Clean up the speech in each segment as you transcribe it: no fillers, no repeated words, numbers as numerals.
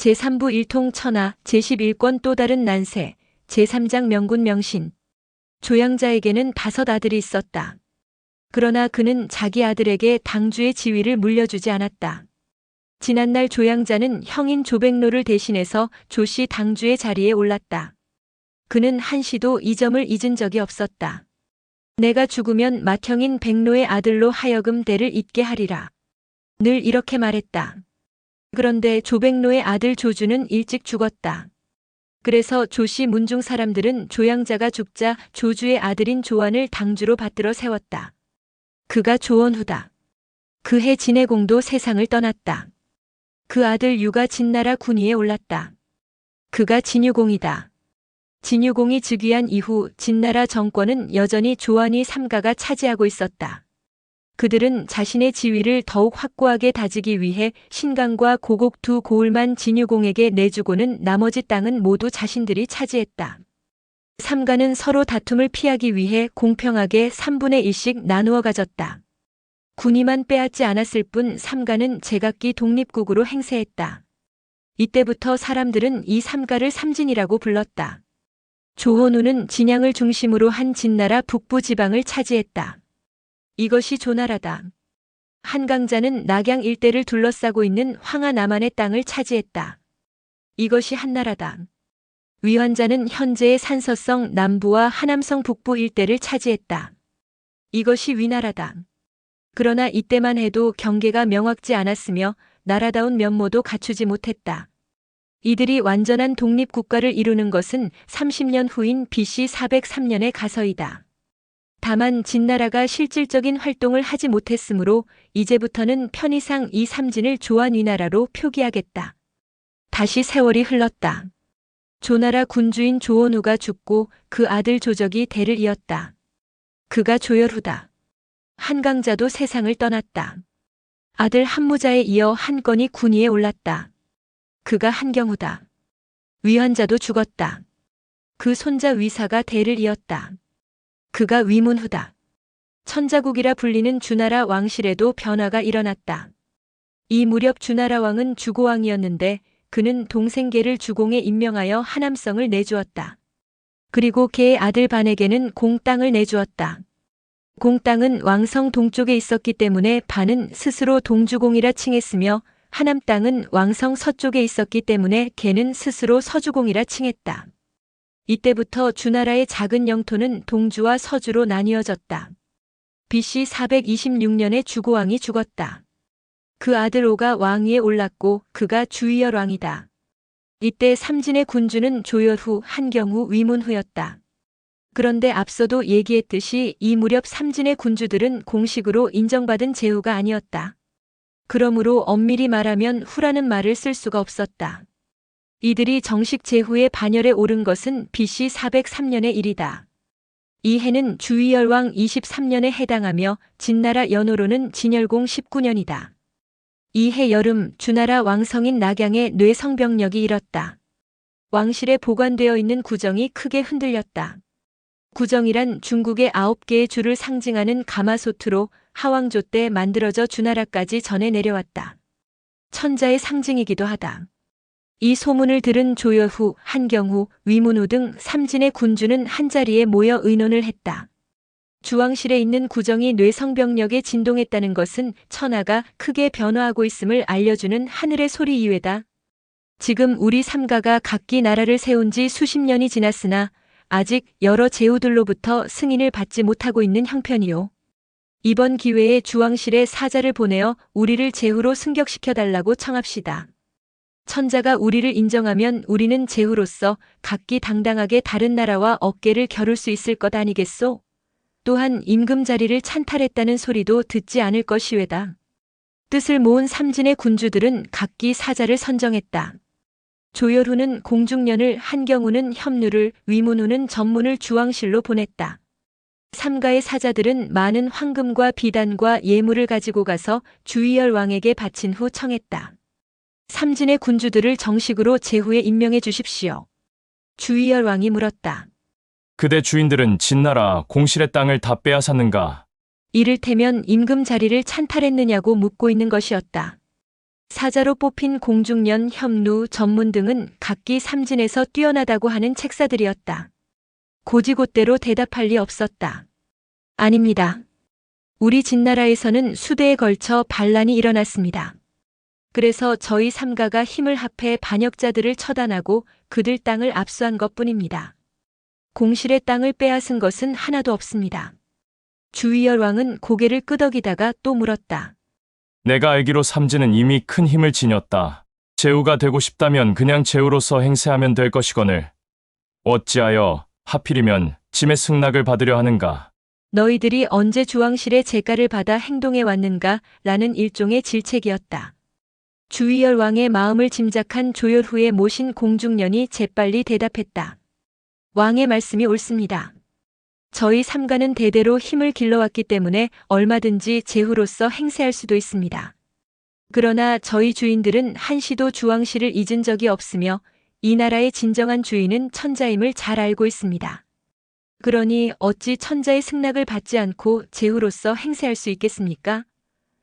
제3부 일통천하 제11권 또 다른 난세 제3장 명군 명신. 조양자에게는 5 아들이 있었다. 그러나 그는 자기 아들에게 당주의 지위를 물려주지 않았다. 지난날 조양자는 형인 조백로를 대신해서 조씨 당주의 자리에 올랐다. 그는 한시도 이 점을 잊은 적이 없었다. 내가 죽으면 맏형인 백로의 아들로 하여금 대를 잇게 하리라. 늘 이렇게 말했다. 그런데 조백로의 아들 조주는 일찍 죽었다. 그래서 조씨 문중 사람들은 조양자가 죽자 조주의 아들인 조안을 당주로 받들어 세웠다. 그가 조원후다. 그해 진해공도 세상을 떠났다. 그 아들 유가 진나라 군위에 올랐다. 그가 진유공이다. 진유공이 즉위한 이후 진나라 정권은 여전히 조안이 삼가가 차지하고 있었다. 그들은 자신의 지위를 더욱 확고하게 다지기 위해 신강과 고곡 2 고을만 진유공에게 내주고는 나머지 땅은 모두 자신들이 차지했다. 삼가는 서로 다툼을 피하기 위해 공평하게 3분의 1씩 나누어 가졌다. 군위만 빼앗지 않았을 뿐 삼가는 제각기 독립국으로 행세했다. 이때부터 사람들은 이 삼가를 삼진이라고 불렀다. 조원우는 진양을 중심으로 한 진나라 북부 지방을 차지했다. 이것이 조나라다. 한강자는 낙양 일대를 둘러싸고 있는 황하 남한의 땅을 차지했다. 이것이 한나라다. 위환자는 현재의 산서성 남부와 하남성 북부 일대를 차지했다. 이것이 위나라다. 그러나 이때만 해도 경계가 명확지 않았으며 나라다운 면모도 갖추지 못했다. 이들이 완전한 독립국가를 이루는 것은 30년 후인 BC 403년에 가서이다. 다만 진나라가 실질적인 활동을 하지 못했으므로 이제부터는 편의상 이 삼진을 조안위나라로 표기하겠다. 다시 세월이 흘렀다. 조나라 군주인 조원우가 죽고 그 아들 조적이 대를 이었다. 그가 조열후다. 한강자도 세상을 떠났다. 아들 한무자에 이어 한건이 군위에 올랐다. 그가 한경후다. 위환자도 죽었다. 그 손자 위사가 대를 이었다. 그가 위문후다. 천자국이라 불리는 주나라 왕실에도 변화가 일어났다. 이 무렵 주나라 왕은 주고왕이었는데 그는 동생 계를 주공에 임명하여 하남성을 내주었다. 그리고 계의 아들 반에게는 공땅을 내주었다. 공땅은 왕성 동쪽에 있었기 때문에 반은 스스로 동주공이라 칭했으며 하남 땅은 왕성 서쪽에 있었기 때문에 계는 스스로 서주공이라 칭했다. 이때부터 주나라의 작은 영토는 동주와 서주로 나뉘어졌다. BC 426년에 주고왕이 죽었다. 그 아들 오가 왕위에 올랐고 그가 주의열 왕이다. 이때 삼진의 군주는 조열후, 한경후, 위문후였다. 그런데 앞서도 얘기했듯이 이 무렵 삼진의 군주들은 공식으로 인정받은 제후가 아니었다. 그러므로 엄밀히 말하면 후라는 말을 쓸 수가 없었다. 이들이 정식 제후의 반열에 오른 것은 BC 403년의 일이다. 이 해는 주의열왕 23년에 해당하며 진나라 연호로는 진열공 19년이다. 이 해 여름 주나라 왕성인 낙양의 뇌성병력이 일었다. 왕실에 보관되어 있는 구정이 크게 흔들렸다. 구정이란 중국의 9개의 주를 상징하는 가마솥으로 하왕조 때 만들어져 주나라까지 전해 내려왔다. 천자의 상징이기도 하다. 이 소문을 들은 조여후, 한경후, 위문후 등 삼진의 군주는 한자리에 모여 의논을 했다. 주왕실에 있는 구정이 뇌성병력에 진동했다는 것은 천하가 크게 변화하고 있음을 알려주는 하늘의 소리 이외다. 지금 우리 삼가가 각기 나라를 세운 지 수십 년이 지났으나 아직 여러 제후들로부터 승인을 받지 못하고 있는 형편이요. 이번 기회에 주왕실에 사자를 보내어 우리를 제후로 승격시켜달라고 청합시다. 천자가 우리를 인정하면 우리는 제후로서 각기 당당하게 다른 나라와 어깨를 겨룰 수 있을 것 아니겠소? 또한 임금 자리를 찬탈했다는 소리도 듣지 않을 것이외다. 뜻을 모은 삼진의 군주들은 각기 사자를 선정했다. 조열후는 공중년을, 한경후는 협류를, 위문후는 전문을 주왕실로 보냈다. 삼가의 사자들은 많은 황금과 비단과 예물을 가지고 가서 주의열 왕에게 바친 후 청했다. 삼진의 군주들을 정식으로 제후에 임명해 주십시오. 주의열 왕이 물었다. 그대 주인들은 진나라 공실의 땅을 다 빼앗았는가? 이를테면 임금 자리를 찬탈했느냐고 묻고 있는 것이었다. 사자로 뽑힌 공중년, 현무, 전문 등은 각기 삼진에서 뛰어나다고 하는 책사들이었다. 고지곳대로 대답할 리 없었다. 아닙니다. 우리 진나라에서는 수대에 걸쳐 반란이 일어났습니다. 그래서 저희 삼가가 힘을 합해 반역자들을 처단하고 그들 땅을 압수한 것뿐입니다. 공실의 땅을 빼앗은 것은 하나도 없습니다. 주의열 왕은 고개를 끄덕이다가 또 물었다. 내가 알기로 삼진은 이미 큰 힘을 지녔다. 제후가 되고 싶다면 그냥 제후로서 행세하면 될 것이거늘. 어찌하여 하필이면 짐의 승낙을 받으려 하는가? 너희들이 언제 주왕실의 재가를 받아 행동해 왔는가? 라는 일종의 질책이었다. 주의열 왕의 마음을 짐작한 조열후에 모신 공중년이 재빨리 대답했다. 왕의 말씀이 옳습니다. 저희 삼가는 대대로 힘을 길러왔기 때문에 얼마든지 제후로서 행세할 수도 있습니다. 그러나 저희 주인들은 한시도 주왕실을 잊은 적이 없으며 이 나라의 진정한 주인은 천자임을 잘 알고 있습니다. 그러니 어찌 천자의 승낙을 받지 않고 제후로서 행세할 수 있겠습니까?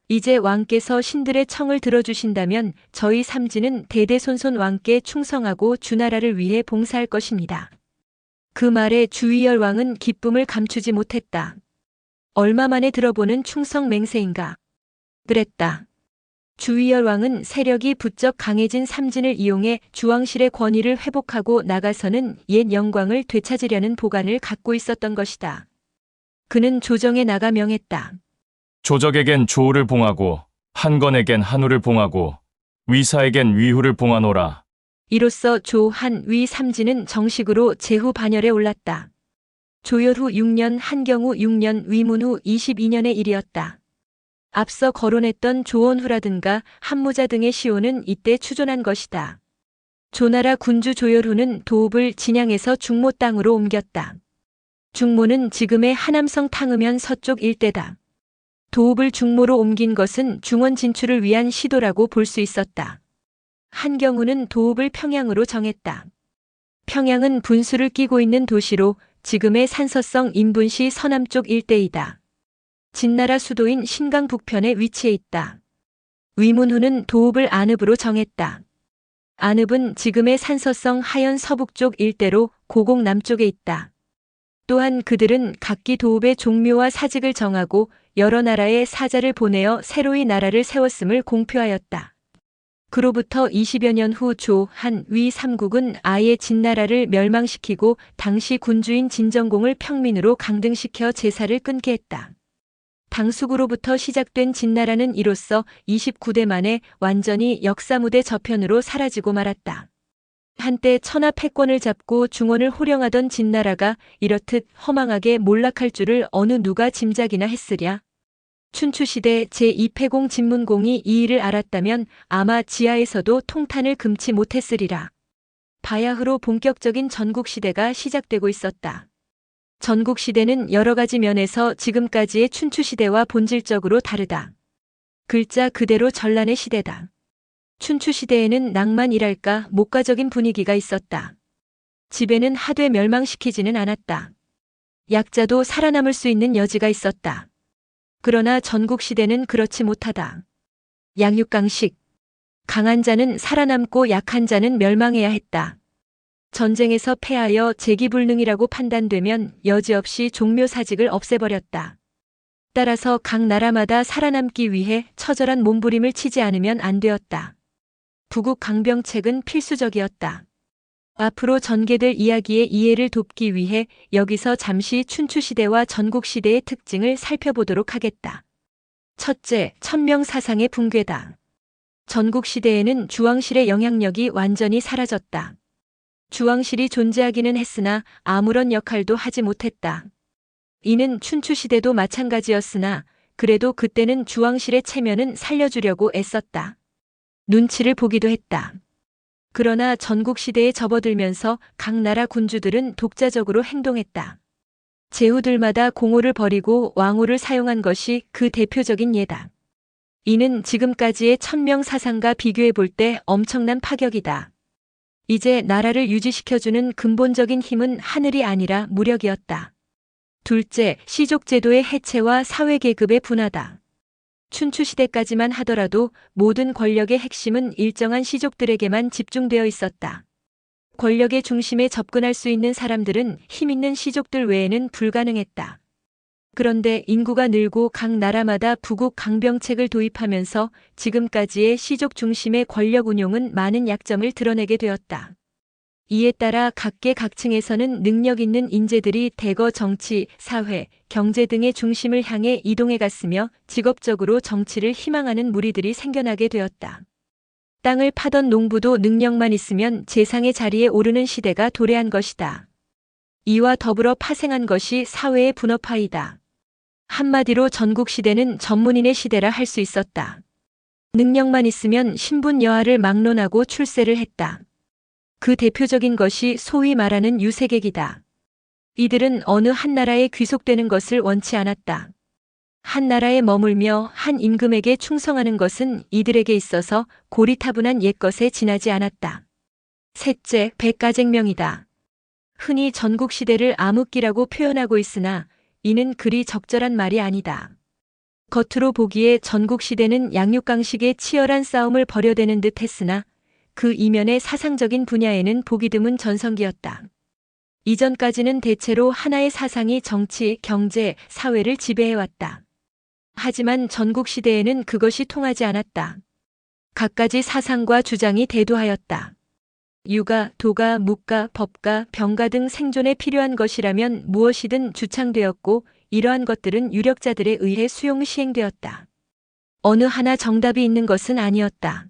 이제 왕께서 신들의 청을 들어주신다면 저희 삼진은 대대손손 왕께 충성하고 주나라를 위해 봉사할 것입니다. 그 말에 주의열 왕은 기쁨을 감추지 못했다. 얼마 만에 들어보는 충성 맹세인가? 그랬다. 주의열 왕은 세력이 부쩍 강해진 삼진을 이용해 주왕실의 권위를 회복하고 나가서는 옛 영광을 되찾으려는 보관을 갖고 있었던 것이다. 그는 조정에 나가 명했다. 조적에겐 조우를 봉하고 한건에겐 한우를 봉하고 위사에겐 위후를 봉하노라. 이로써 조, 한, 위 삼진은 정식으로 제후 반열에 올랐다. 조열후 6년, 한경후 6년, 위문후 22년의 일이었다. 앞서 거론했던 조원후라든가 한무자 등의 시호는 이때 추존한 것이다. 조나라 군주 조열후는 도읍을 진양에서 중모 땅으로 옮겼다. 중모는 지금의 하남성 탕음현 서쪽 일대다. 도읍을 중모로 옮긴 것은 중원 진출을 위한 시도라고 볼 수 있었다. 한경후는 도읍을 평양으로 정했다. 평양은 분수를 끼고 있는 도시로 지금의 산서성 인분시 서남쪽 일대이다. 진나라 수도인 신강 북편에 위치해 있다. 위문후는 도읍을 안읍으로 정했다. 안읍은 지금의 산서성 하연 서북쪽 일대로 고곡 남쪽에 있다. 또한 그들은 각기 도읍의 종묘와 사직을 정하고 여러 나라의 사자를 보내어 새로이 나라를 세웠음을 공표하였다. 그로부터 20여 년 후 조, 한, 위 삼국은 아예 진나라를 멸망시키고 당시 군주인 진정공을 평민으로 강등시켜 제사를 끊게 했다. 당숙으로부터 시작된 진나라는 이로써 29대 만에 완전히 역사무대 저편으로 사라지고 말았다. 한때 천하 패권을 잡고 중원을 호령하던 진나라가 이렇듯 허망하게 몰락할 줄을 어느 누가 짐작이나 했으랴. 춘추시대 제2패공 진문공이 이 일을 알았다면 아마 지하에서도 통탄을 금치 못했으리라. 바야흐로 본격적인 전국시대가 시작되고 있었다. 전국시대는 여러 가지 면에서 지금까지의 춘추시대와 본질적으로 다르다. 글자 그대로 전란의 시대다. 춘추시대에는 낭만이랄까 목가적인 분위기가 있었다. 지배는 하되 멸망시키지는 않았다. 약자도 살아남을 수 있는 여지가 있었다. 그러나 전국시대는 그렇지 못하다. 양육강식. 강한 자는 살아남고 약한 자는 멸망해야 했다. 전쟁에서 패하여 재기불능이라고 판단되면 여지없이 종묘사직을 없애버렸다. 따라서 각 나라마다 살아남기 위해 처절한 몸부림을 치지 않으면 안 되었다. 부국 강병책은 필수적이었다. 앞으로 전개될 이야기의 이해를 돕기 위해 여기서 잠시 춘추시대와 전국시대의 특징을 살펴보도록 하겠다. 첫째, 천명사상의 붕괴다. 전국시대에는 주왕실의 영향력이 완전히 사라졌다. 주왕실이 존재하기는 했으나 아무런 역할도 하지 못했다. 이는 춘추시대도 마찬가지였으나 그래도 그때는 주왕실의 체면은 살려주려고 애썼다. 눈치를 보기도 했다. 그러나 전국시대에 접어들면서 각 나라 군주들은 독자적으로 행동했다. 제후들마다 공호를 버리고 왕호를 사용한 것이 그 대표적인 예다. 이는 지금까지의 천명사상과 비교해 볼 때 엄청난 파격이다. 이제 나라를 유지시켜주는 근본적인 힘은 하늘이 아니라 무력이었다. 둘째, 시족제도의 해체와 사회계급의 분화다. 춘추시대까지만 하더라도 모든 권력의 핵심은 일정한 시족들에게만 집중되어 있었다. 권력의 중심에 접근할 수 있는 사람들은 힘 있는 시족들 외에는 불가능했다. 그런데 인구가 늘고 각 나라마다 부국 강병책을 도입하면서 지금까지의 시족 중심의 권력 운용은 많은 약점을 드러내게 되었다. 이에 따라 각계각층에서는 능력 있는 인재들이 대거 정치, 사회, 경제 등의 중심을 향해 이동해 갔으며 직업적으로 정치를 희망하는 무리들이 생겨나게 되었다. 땅을 파던 농부도 능력만 있으면 재상의 자리에 오르는 시대가 도래한 것이다. 이와 더불어 파생한 것이 사회의 분업화이다. 한마디로 전국시대는 전문인의 시대라 할 수 있었다. 능력만 있으면 신분 여하를 막론하고 출세를 했다. 그 대표적인 것이 소위 말하는 유색객이다. 이들은 어느 한 나라에 귀속되는 것을 원치 않았다. 한 나라에 머물며 한 임금에게 충성하는 것은 이들에게 있어서 고리타분한 옛것에 지나지 않았다. 셋째, 백가쟁명이다. 흔히 전국시대를 암흑기라고 표현하고 있으나 이는 그리 적절한 말이 아니다. 겉으로 보기에 전국시대는 양육강식의 치열한 싸움을 벌여대는 듯 했으나 그 이면의 사상적인 분야에는 보기 드문 전성기였다. 이전까지는 대체로 하나의 사상이 정치, 경제, 사회를 지배해왔다. 하지만 전국시대에는 그것이 통하지 않았다. 갖가지 사상과 주장이 대두하였다. 유가, 도가, 묵가, 법가, 병가 등 생존에 필요한 것이라면 무엇이든 주창되었고 이러한 것들은 유력자들에 의해 수용 시행되었다. 어느 하나 정답이 있는 것은 아니었다.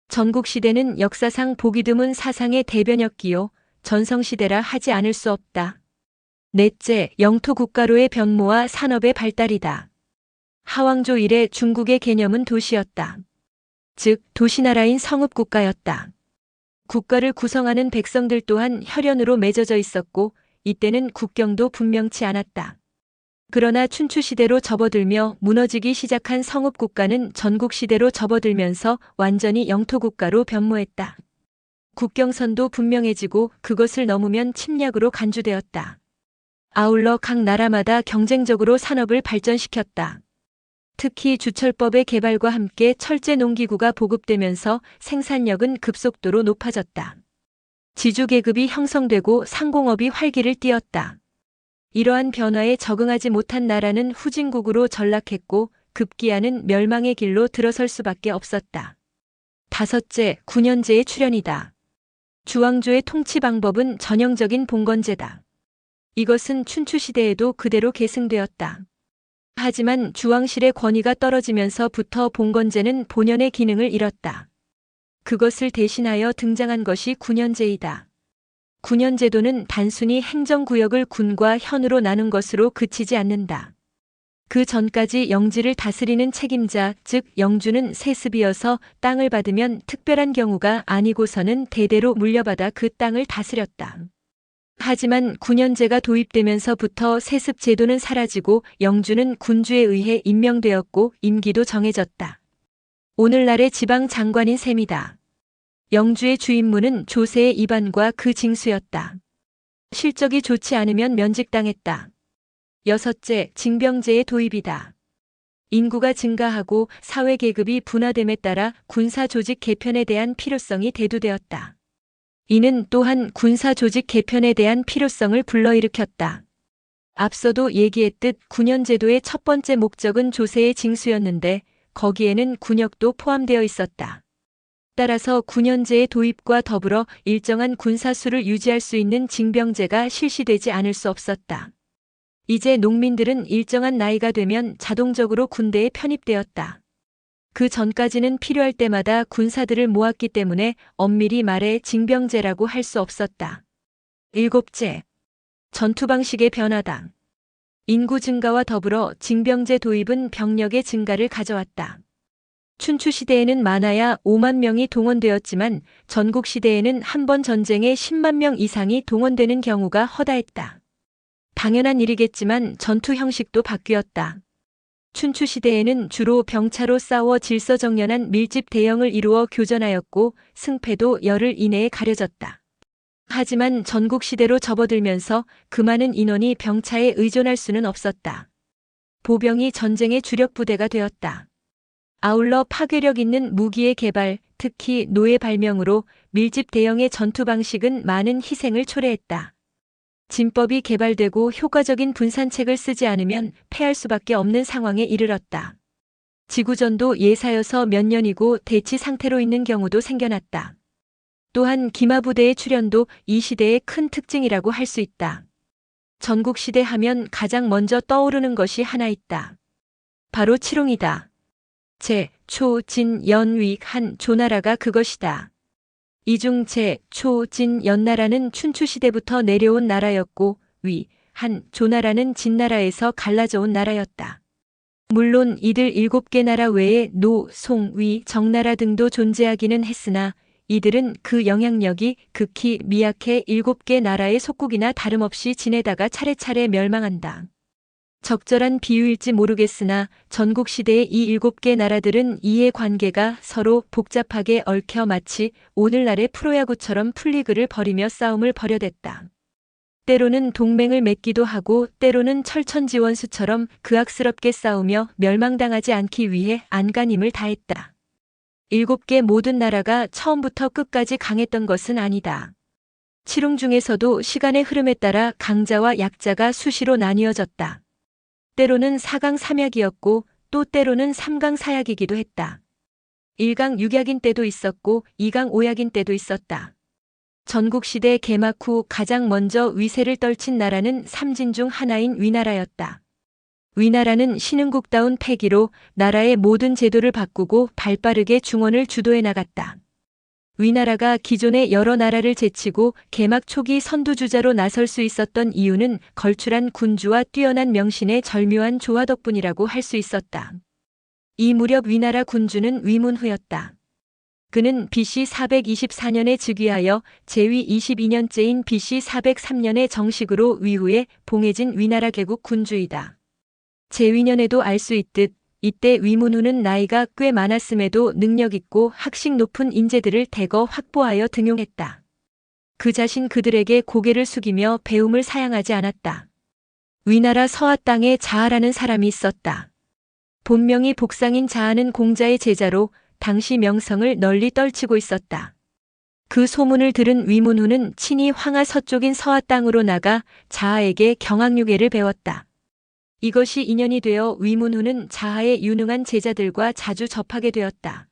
전국시대는 역사상 보기 드문 사상의 대변혁기요 전성시대라 하지 않을 수 없다. 넷째, 영토국가로의 변모와 산업의 발달이다. 하왕조 이래 중국의 개념은 도시였다. 즉 도시나라인 성읍국가였다. 국가를 구성하는 백성들 또한 혈연으로 맺어져 있었고 이때는 국경도 분명치 않았다. 그러나 춘추시대로 접어들며 무너지기 시작한 성읍국가는 전국시대로 접어들면서 완전히 영토국가로 변모했다. 국경선도 분명해지고 그것을 넘으면 침략으로 간주되었다. 아울러 각 나라마다 경쟁적으로 산업을 발전시켰다. 특히 주철법의 개발과 함께 철제 농기구가 보급되면서 생산력은 급속도로 높아졌다. 지주계급이 형성되고 상공업이 활기를 띠었다. 이러한 변화에 적응하지 못한 나라는 후진국으로 전락했고 급기야는 멸망의 길로 들어설 수밖에 없었다. 다섯째, 군현제의 출현이다. 주왕조의 통치 방법은 전형적인 봉건제다. 이것은 춘추시대에도 그대로 계승되었다. 하지만 주왕실의 권위가 떨어지면서부터 봉건제는 본연의 기능을 잃었다. 그것을 대신하여 등장한 것이 군현제이다. 군현제도는 단순히 행정구역을 군과 현으로 나눈 것으로 그치지 않는다. 그 전까지 영지를 다스리는 책임자, 즉 영주는 세습이어서 땅을 받으면 특별한 경우가 아니고서는 대대로 물려받아 그 땅을 다스렸다. 하지만 군현제가 도입되면서부터 세습 제도는 사라지고 영주는 군주에 의해 임명되었고 임기도 정해졌다. 오늘날의 지방 장관인 셈이다. 영주의 주임무는 조세의 입안과 그 징수였다. 실적이 좋지 않으면 면직당했다. 여섯째, 징병제의 도입이다. 인구가 증가하고 사회 계급이 분화됨에 따라 군사 조직 개편에 대한 필요성이 대두되었다. 이는 또한 군사 조직 개편에 대한 필요성을 불러일으켰다. 앞서도 얘기했듯 군현제도의 첫 번째 목적은 조세의 징수였는데 거기에는 군역도 포함되어 있었다. 따라서 군현제의 도입과 더불어 일정한 군사수를 유지할 수 있는 징병제가 실시되지 않을 수 없었다. 이제 농민들은 일정한 나이가 되면 자동적으로 군대에 편입되었다. 그 전까지는 필요할 때마다 군사들을 모았기 때문에 엄밀히 말해 징병제라고 할 수 없었다. 일곱째, 전투 방식의 변화다. 인구 증가와 더불어 징병제 도입은 병력의 증가를 가져왔다. 춘추시대에는 많아야 5만 명이 동원되었지만 전국시대에는 한 번 전쟁에 10만 명 이상이 동원되는 경우가 허다했다. 당연한 일이겠지만 전투 형식도 바뀌었다. 춘추시대에는 주로 병차로 싸워 질서정연한 밀집 대형을 이루어 교전하였고 승패도 열흘 이내에 가려졌다. 하지만 전국시대로 접어들면서 그 많은 인원이 병차에 의존할 수는 없었다. 보병이 전쟁의 주력 부대가 되었다. 아울러 파괴력 있는 무기의 개발, 특히 노예 발명으로 밀집 대형의 전투 방식은 많은 희생을 초래했다. 진법이 개발되고 효과적인 분산책을 쓰지 않으면 패할 수밖에 없는 상황에 이르렀다. 지구전도 예사여서 몇 년이고 대치 상태로 있는 경우도 생겨났다. 또한 기마부대의 출현도 이 시대의 큰 특징이라고 할 수 있다. 전국시대 하면 가장 먼저 떠오르는 것이 하나 있다. 바로 칠홍이다. 제, 초, 진, 연, 위, 한, 조나라가 그것이다. 이중 제, 초, 진, 연나라는 춘추시대부터 내려온 나라였고 위, 한, 조나라는 진나라에서 갈라져 온 나라였다. 물론 이들 7개 나라 외에 노, 송, 위, 정나라 등도 존재하기는 했으나 이들은 그 영향력이 극히 미약해 7개 나라의 속국이나 다름없이 지내다가 차례차례 멸망한다. 적절한 비유일지 모르겠으나 전국시대의 이 7개 나라들은 이해관계가 서로 복잡하게 얽혀 마치 오늘날의 프로야구처럼 풀리그를 벌이며 싸움을 벌여댔다. 때로는 동맹을 맺기도 하고 때로는 철천지원수처럼 극악스럽게 싸우며 멸망당하지 않기 위해 안간힘을 다했다. 7개 모든 나라가 처음부터 끝까지 강했던 것은 아니다. 칠홍 중에서도 시간의 흐름에 따라 강자와 약자가 수시로 나뉘어졌다. 때로는 4강 3약이었고 또 때로는 3강 4약이기도 했다. 1강 6약인 때도 있었고 2강 5약인 때도 있었다. 전국시대 개막 후 가장 먼저 위세를 떨친 나라는 삼진 중 하나인 위나라였다. 위나라는 신흥국다운 패기로 나라의 모든 제도를 바꾸고 발빠르게 중원을 주도해 나갔다. 위나라가 기존의 여러 나라를 제치고 개막 초기 선두주자로 나설 수 있었던 이유는 걸출한 군주와 뛰어난 명신의 절묘한 조화 덕분이라고 할 수 있었다. 이 무렵 위나라 군주는 위문후였다. 그는 BC 424년에 즉위하여 재위 22년째인 BC 403년에 정식으로 위후에 봉해진 위나라 개국 군주이다. 재위년에도 알 수 있듯 이때 위문후는 나이가 꽤 많았음에도 능력 있고 학식 높은 인재들을 대거 확보하여 등용했다. 그 자신 그들에게 고개를 숙이며 배움을 사양하지 않았다. 위나라 서하 땅에 자하라는 사람이 있었다. 본명이 복상인 자하는 공자의 제자로 당시 명성을 널리 떨치고 있었다. 그 소문을 들은 위문후는 친히 황하 서쪽인 서하 땅으로 나가 자하에게 경학유계를 배웠다. 이것이 인연이 되어 위문후는 자하의 유능한 제자들과 자주 접하게 되었다.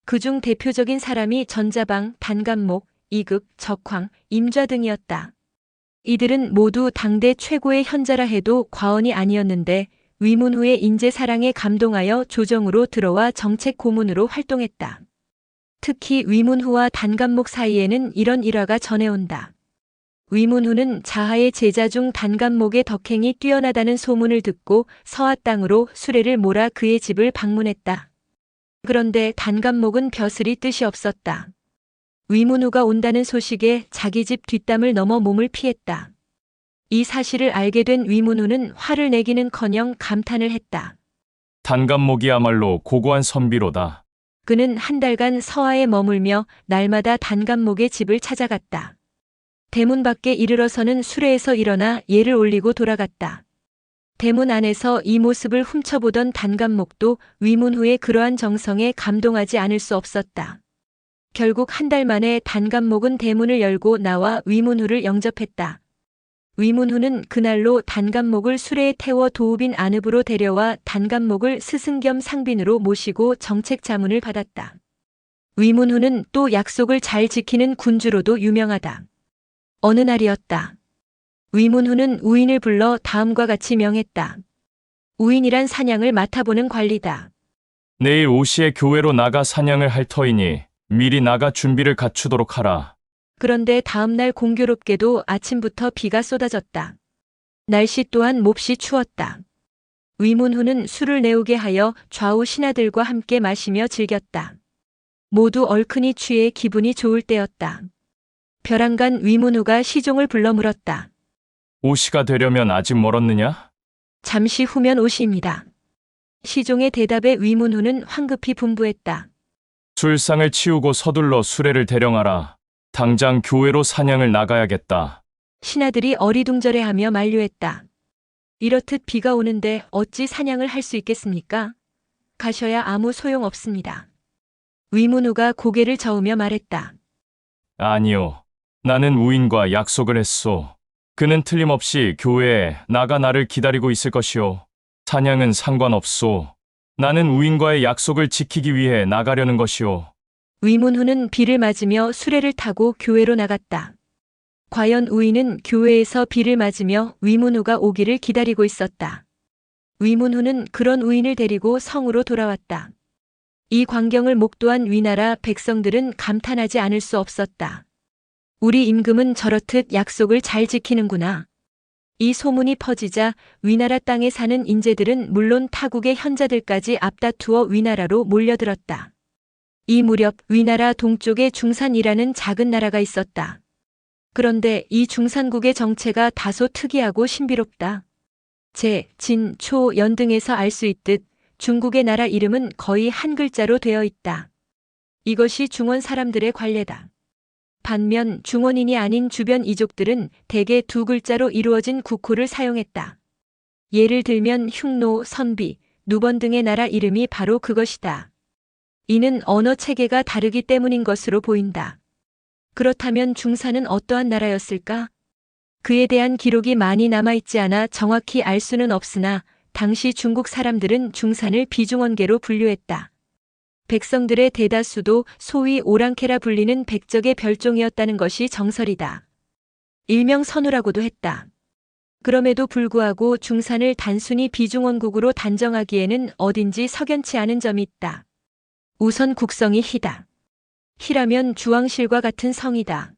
그중 대표적인 사람이 전자방, 단감목, 이극, 적황, 임좌 등이었다. 이들은 모두 당대 최고의 현자라 해도 과언이 아니었는데 위문후의 인재사랑에 감동하여 조정으로 들어와 정책 고문으로 활동했다. 특히 위문후와 단감목 사이에는 이런 일화가 전해온다. 위문후는 자하의 제자 중 단감목의 덕행이 뛰어나다는 소문을 듣고 서하 땅으로 수레를 몰아 그의 집을 방문했다. 그런데 단감목은 벼슬이 뜻이 없었다. 위문후가 온다는 소식에 자기 집 뒷담을 넘어 몸을 피했다. 이 사실을 알게 된 위문후는 화를 내기는커녕 감탄을 했다. 단감목이야말로 고고한 선비로다. 그는 한 달간 서하에 머물며 날마다 단감목의 집을 찾아갔다. 대문 밖에 이르러서는 수레에서 일어나 예를 올리고 돌아갔다. 대문 안에서 이 모습을 훔쳐보던 단감목도 위문후의 그러한 정성에 감동하지 않을 수 없었다. 결국 한 달 만에 단감목은 대문을 열고 나와 위문후를 영접했다. 위문후는 그날로 단감목을 수레에 태워 도우빈 안읍으로 데려와 단감목을 스승 겸 상빈으로 모시고 정책 자문을 받았다. 위문후는 또 약속을 잘 지키는 군주로도 유명하다. 어느 날이었다. 위문후는 우인을 불러 다음과 같이 명했다. 우인이란 사냥을 맡아보는 관리다. 내일 오시에 교회로 나가 사냥을 할 터이니 미리 나가 준비를 갖추도록 하라. 그런데 다음날 공교롭게도 아침부터 비가 쏟아졌다. 날씨 또한 몹시 추웠다. 위문후는 술을 내오게 하여 좌우 신하들과 함께 마시며 즐겼다. 모두 얼큰이 취해 기분이 좋을 때였다. 벼랑간 위문후가 시종을 불러 물었다. 오시가 되려면 아직 멀었느냐? 잠시 후면 오시입니다. 시종의 대답에 위문후는 황급히 분부했다. 술상을 치우고 서둘러 수레를 대령하라. 당장 교회로 사냥을 나가야겠다. 신하들이 어리둥절해하며 만류했다. 이렇듯 비가 오는데 어찌 사냥을 할 수 있겠습니까? 가셔야 아무 소용 없습니다. 위문우가 고개를 저으며 말했다. 아니요. 나는 우인과 약속을 했소. 그는 틀림없이 교회에 나가 나를 기다리고 있을 것이오. 사냥은 상관없소. 나는 우인과의 약속을 지키기 위해 나가려는 것이오. 위문후는 비를 맞으며 수레를 타고 교회로 나갔다. 과연 우인은 교회에서 비를 맞으며 위문후가 오기를 기다리고 있었다. 위문후는 그런 우인을 데리고 성으로 돌아왔다. 이 광경을 목도한 위나라 백성들은 감탄하지 않을 수 없었다. 우리 임금은 저렇듯 약속을 잘 지키는구나. 이 소문이 퍼지자 위나라 땅에 사는 인재들은 물론 타국의 현자들까지 앞다투어 위나라로 몰려들었다. 이 무렵 위나라 동쪽에 중산이라는 작은 나라가 있었다. 그런데 이 중산국의 정체가 다소 특이하고 신비롭다. 제, 진, 초, 연 등에서 알 수 있듯 중국의 나라 이름은 거의 한 글자로 되어 있다. 이것이 중원 사람들의 관례다. 반면 중원인이 아닌 주변 이족들은 대개 두 글자로 이루어진 국호를 사용했다. 예를 들면 흉노, 선비, 누번 등의 나라 이름이 바로 그것이다. 이는 언어 체계가 다르기 때문인 것으로 보인다. 그렇다면 중산은 어떠한 나라였을까? 그에 대한 기록이 많이 남아있지 않아 정확히 알 수는 없으나 당시 중국 사람들은 중산을 비중원계로 분류했다. 백성들의 대다수도 소위 오랑캐라 불리는 백적의 별종이었다는 것이 정설이다. 일명 선우라고도 했다. 그럼에도 불구하고 중산을 단순히 비중원국으로 단정하기에는 어딘지 석연치 않은 점이 있다. 우선 국성이 희다. 희라면 주왕실과 같은 성이다.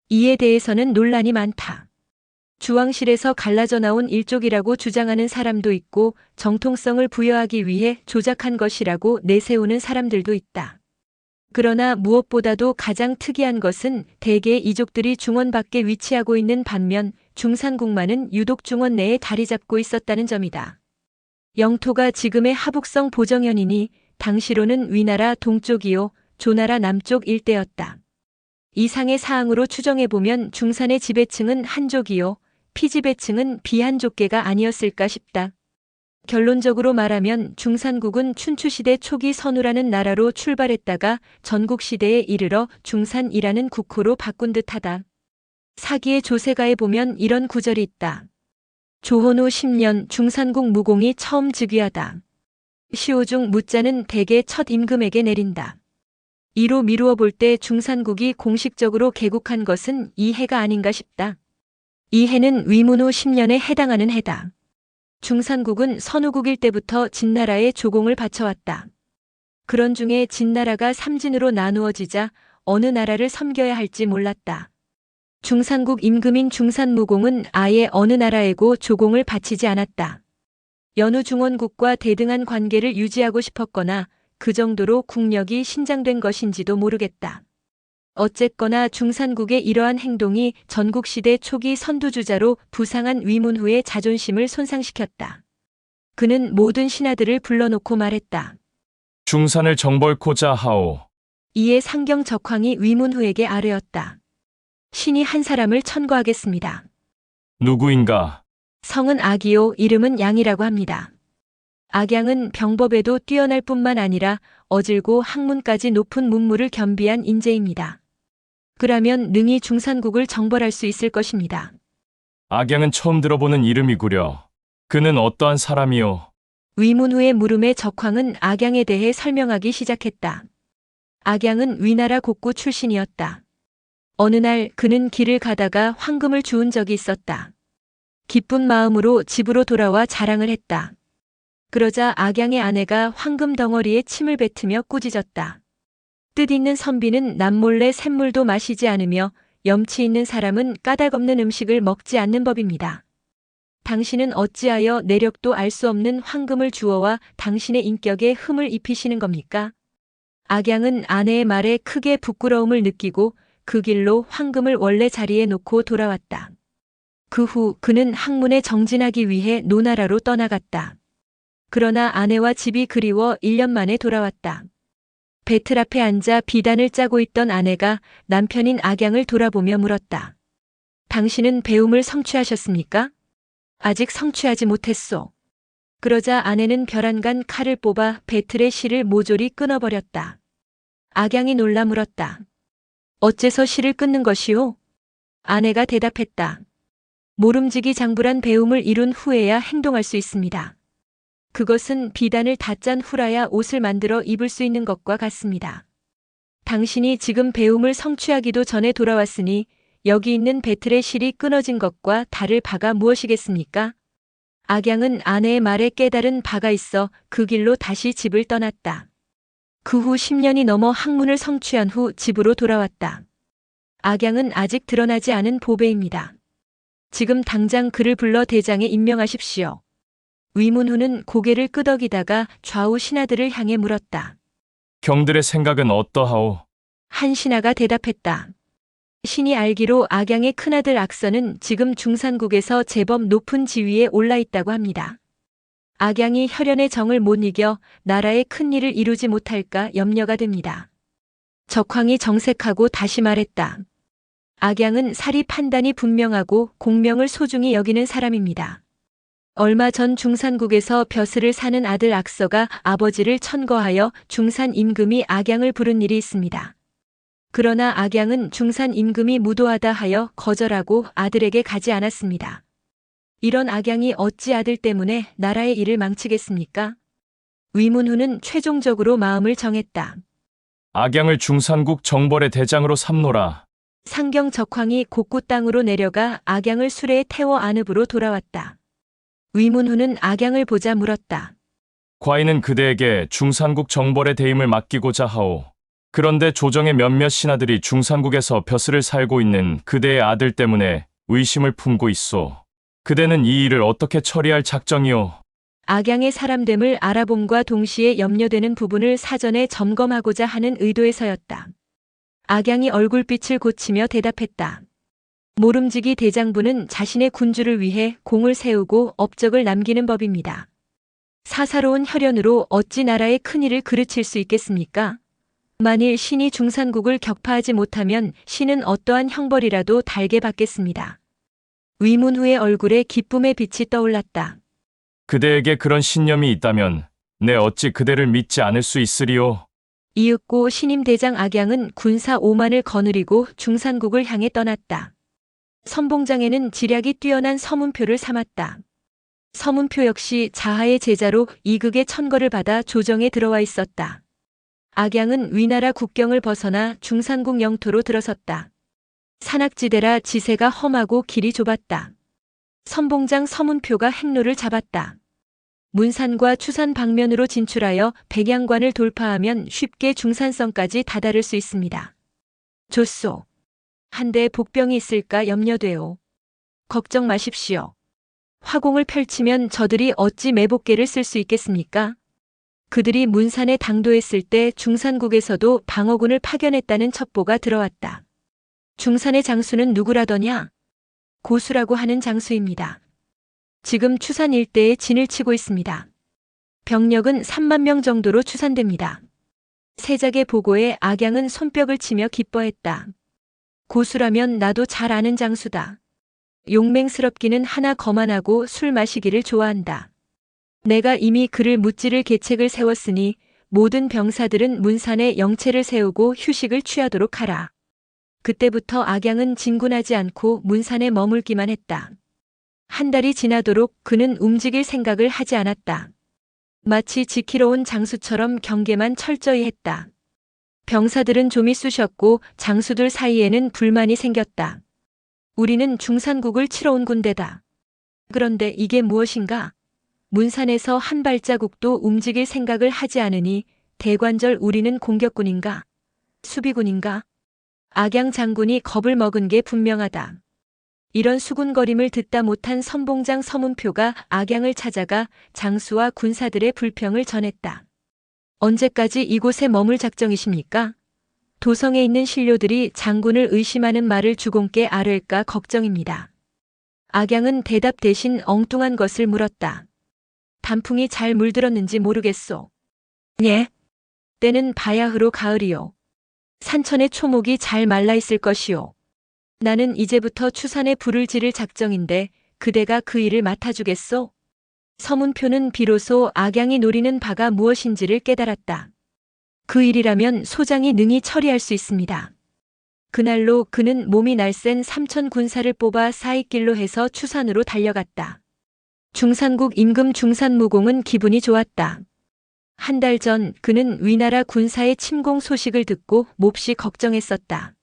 이에 대해서는 논란이 많다. 주왕실에서 갈라져 나온 일족이라고 주장하는 사람도 있고 정통성을 부여하기 위해 조작한 것이라고 내세우는 사람들도 있다. 그러나 무엇보다도 가장 특이한 것은 대개 이족들이 중원 밖에 위치하고 있는 반면 중산국만은 유독 중원 내에 자리 잡고 있었다는 점이다. 영토가 지금의 하북성 보정현이니 당시로는 위나라 동쪽이요 조나라 남쪽 일대였다. 이상의 사항으로 추정해보면 중산의 지배층은 한족이요 피지배층은 비한족계가 아니었을까 싶다. 결론적으로 말하면 중산국은 춘추시대 초기 선우라는 나라로 출발했다가 전국시대에 이르러 중산이라는 국호로 바꾼 듯하다. 사기의 조세가에 보면 이런 구절이 있다. 조헌후 10년 중산국 무공이 처음 즉위하다. 시오중 무자는 대개 첫 임금에게 내린다. 이로 미루어 볼 때 중산국이 공식적으로 개국한 것은 이 해가 아닌가 싶다. 이 해는 위문후 10년에 해당하는 해다. 중산국은 선우국일 때부터 진나라에 조공을 바쳐왔다. 그런 중에 진나라가 삼진으로 나누어지자 어느 나라를 섬겨야 할지 몰랐다. 중산국 임금인 중산무공은 아예 어느 나라에고 조공을 바치지 않았다. 연후 중원국과 대등한 관계를 유지하고 싶었거나 그 정도로 국력이 신장된 것인지도 모르겠다. 어쨌거나 중산국의 이러한 행동이 전국시대 초기 선두주자로 부상한 위문후의 자존심을 손상시켰다. 그는 모든 신하들을 불러놓고 말했다. 중산을 정벌코자 하오. 이에 상경적황이 위문후에게 아뢰었다. 신이 한 사람을 천거하겠습니다. 누구인가? 성은 악이요 이름은 양이라고 합니다. 악양은 병법에도 뛰어날 뿐만 아니라 어질고 학문까지 높은 문무를 겸비한 인재입니다. 그라면 능히 중산국을 정벌할 수 있을 것입니다. 악양은 처음 들어보는 이름이구려. 그는 어떠한 사람이오? 위문후의 물음에 적황은 악양에 대해 설명하기 시작했다. 악양은 위나라 곡구 출신이었다. 어느 날 그는 길을 가다가 황금을 주운 적이 있었다. 기쁜 마음으로 집으로 돌아와 자랑을 했다. 그러자 악양의 아내가 황금 덩어리에 침을 뱉으며 꾸짖었다. 뜻있는 선비는 남몰래 샘물도 마시지 않으며 염치 있는 사람은 까닭없는 음식을 먹지 않는 법입니다. 당신은 어찌하여 내력도 알 수 없는 황금을 주어와 당신의 인격에 흠을 입히시는 겁니까? 악양은 아내의 말에 크게 부끄러움을 느끼고 그 길로 황금을 원래 자리에 놓고 돌아왔다. 그 후 그는 학문에 정진하기 위해 노나라로 떠나갔다. 그러나 아내와 집이 그리워 1년 만에 돌아왔다. 배틀 앞에 앉아 비단을 짜고 있던 아내가 남편인 악양을 돌아보며 물었다. 당신은 배움을 성취하셨습니까? 아직 성취하지 못했소. 그러자 아내는 벼란간 칼을 뽑아 배틀의 실을 모조리 끊어버렸다. 악양이 놀라 물었다. 어째서 실을 끊는 것이오? 아내가 대답했다. 모름지기 장불한 배움을 이룬 후에야 행동할 수 있습니다. 그것은 비단을 다 짠 후라야 옷을 만들어 입을 수 있는 것과 같습니다. 당신이 지금 배움을 성취하기도 전에 돌아왔으니 여기 있는 배틀의 실이 끊어진 것과 다를 바가 무엇이겠습니까? 악양은 아내의 말에 깨달은 바가 있어 그 길로 다시 집을 떠났다. 그 후 10년이 넘어 학문을 성취한 후 집으로 돌아왔다. 악양은 아직 드러나지 않은 보배입니다. 지금 당장 그를 불러 대장에 임명하십시오. 위문후는 고개를 끄덕이다가 좌우 신하들을 향해 물었다. 경들의 생각은 어떠하오? 한 신하가 대답했다. 신이 알기로 악양의 큰아들 악선은 지금 중산국에서 제법 높은 지위에 올라 있다고 합니다. 악양이 혈연의 정을 못 이겨 나라의 큰 일을 이루지 못할까 염려가 됩니다. 적황이 정색하고 다시 말했다. 악양은 사리 판단이 분명하고 공명을 소중히 여기는 사람입니다. 얼마 전 중산국에서 벼슬을 사는 아들 악서가 아버지를 천거하여 중산 임금이 악양을 부른 일이 있습니다. 그러나 악양은 중산 임금이 무도하다 하여 거절하고 아들에게 가지 않았습니다. 이런 악양이 어찌 아들 때문에 나라의 일을 망치겠습니까? 위문후는 최종적으로 마음을 정했다. 악양을 중산국 정벌의 대장으로 삼노라. 상경 적황이 곡구 땅으로 내려가 악양을 수레에 태워 안읍으로 돌아왔다. 위문후는 악양을 보자 물었다. 과인은 그대에게 중산국 정벌의 대임을 맡기고자 하오. 그런데 조정의 몇몇 신하들이 중산국에서 벼슬을 살고 있는 그대의 아들 때문에 의심을 품고 있소. 그대는 이 일을 어떻게 처리할 작정이오? 악양의 사람됨을 알아봄과 동시에 염려되는 부분을 사전에 점검하고자 하는 의도에서였다. 악양이 얼굴빛을 고치며 대답했다. 모름지기 대장부는 자신의 군주를 위해 공을 세우고 업적을 남기는 법입니다. 사사로운 혈연으로 어찌 나라의 큰일을 그르칠 수 있겠습니까? 만일 신이 중산국을 격파하지 못하면 신은 어떠한 형벌이라도 달게 받겠습니다. 위문후의 얼굴에 기쁨의 빛이 떠올랐다. 그대에게 그런 신념이 있다면 내 어찌 그대를 믿지 않을 수 있으리오? 이윽고 신임 대장 악양은 군사 5만을 거느리고 중산국을 향해 떠났다. 선봉장에는 지략이 뛰어난 서문표를 삼았다. 서문표 역시 자하의 제자로 이극의 천거를 받아 조정에 들어와 있었다. 악양은 위나라 국경을 벗어나 중산국 영토로 들어섰다. 산악지대라 지세가 험하고 길이 좁았다. 선봉장 서문표가 행로를 잡았다. 문산과 추산 방면으로 진출하여 백양관을 돌파하면 쉽게 중산성까지 다다를 수 있습니다. 좋소. 한데 복병이 있을까 염려돼요. 걱정 마십시오. 화공을 펼치면 저들이 어찌 매복계를 쓸 수 있겠습니까? 그들이 문산에 당도했을 때 중산국에서도 방어군을 파견했다는 첩보가 들어왔다. 중산의 장수는 누구라더냐? 고수라고 하는 장수입니다. 지금 추산 일대에 진을 치고 있습니다. 병력은 3만 명 정도로 추산됩니다. 세작의 보고에 악양은 손뼉을 치며 기뻐했다. 고수라면 나도 잘 아는 장수다. 용맹스럽기는 하나 거만하고 술 마시기를 좋아한다. 내가 이미 그를 무찌를 계책을 세웠으니 모든 병사들은 문산에 영체를 세우고 휴식을 취하도록 하라. 그때부터 악양은 진군하지 않고 문산에 머물기만 했다. 한 달이 지나도록 그는 움직일 생각을 하지 않았다. 마치 지키러 온 장수처럼 경계만 철저히 했다. 병사들은 좀이 쑤셨고 장수들 사이에는 불만이 생겼다. 우리는 중산국을 치러 온 군대다. 그런데 이게 무엇인가? 문산에서 한 발자국도 움직일 생각을 하지 않으니 대관절 우리는 공격군인가? 수비군인가? 악양 장군이 겁을 먹은 게 분명하다. 이런 수군거림을 듣다 못한 선봉장 서문표가 악양을 찾아가 장수와 군사들의 불평을 전했다. 언제까지 이곳에 머물 작정이십니까? 도성에 있는 신료들이 장군을 의심하는 말을 주공께 아뢰까 걱정입니다. 악양은 대답 대신 엉뚱한 것을 물었다. 단풍이 잘 물들었는지 모르겠소. 예? 때는 바야흐로 가을이요. 산천의 초목이 잘 말라있을 것이요. 나는 이제부터 추산에 불을 지를 작정인데 그대가 그 일을 맡아주겠소? 서문표는 비로소 악양이 노리는 바가 무엇인지를 깨달았다. 그 일이라면 소장이 능히 처리할 수 있습니다. 그날로 그는 몸이 날쌘 삼천 군사를 뽑아 사익길로 해서 추산으로 달려갔다. 중산국 임금 중산무공은 기분이 좋았다. 한 달 전 그는 위나라 군사의 침공 소식을 듣고 몹시 걱정했었다.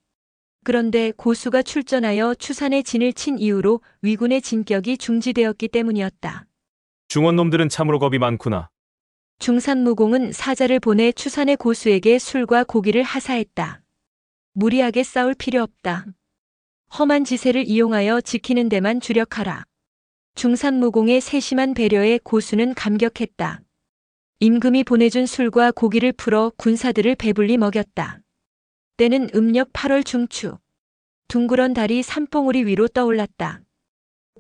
그런데 고수가 출전하여 추산에 진을 친 이후로 위군의 진격이 중지되었기 때문이었다. 중원놈들은 참으로 겁이 많구나. 중산무공은 사자를 보내 추산의 고수에게 술과 고기를 하사했다. 무리하게 싸울 필요 없다. 험한 지세를 이용하여 지키는 데만 주력하라. 중산무공의 세심한 배려에 고수는 감격했다. 임금이 보내준 술과 고기를 풀어 군사들을 배불리 먹였다. 때는 음력 8월 중추. 둥그런 달이 산봉우리 위로 떠올랐다.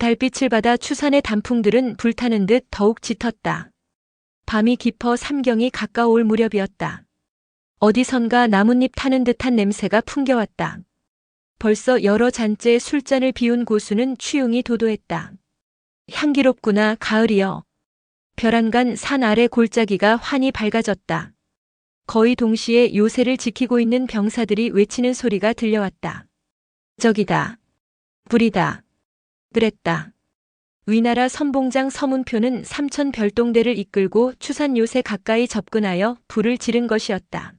달빛을 받아 추산의 단풍들은 불타는 듯 더욱 짙었다. 밤이 깊어 삼경이 가까워올 무렵이었다. 어디선가 나뭇잎 타는 듯한 냄새가 풍겨왔다. 벌써 여러 잔째 술잔을 비운 고수는 취웅이 도도했다. 향기롭구나 가을이여. 벼랑간 산 아래 골짜기가 환히 밝아졌다. 거의 동시에 요새를 지키고 있는 병사들이 외치는 소리가 들려왔다. 저기다. 불이다. 그랬다. 위나라 선봉장 서문표는 삼천 별동대를 이끌고 추산 요새 가까이 접근하여 불을 지른 것이었다.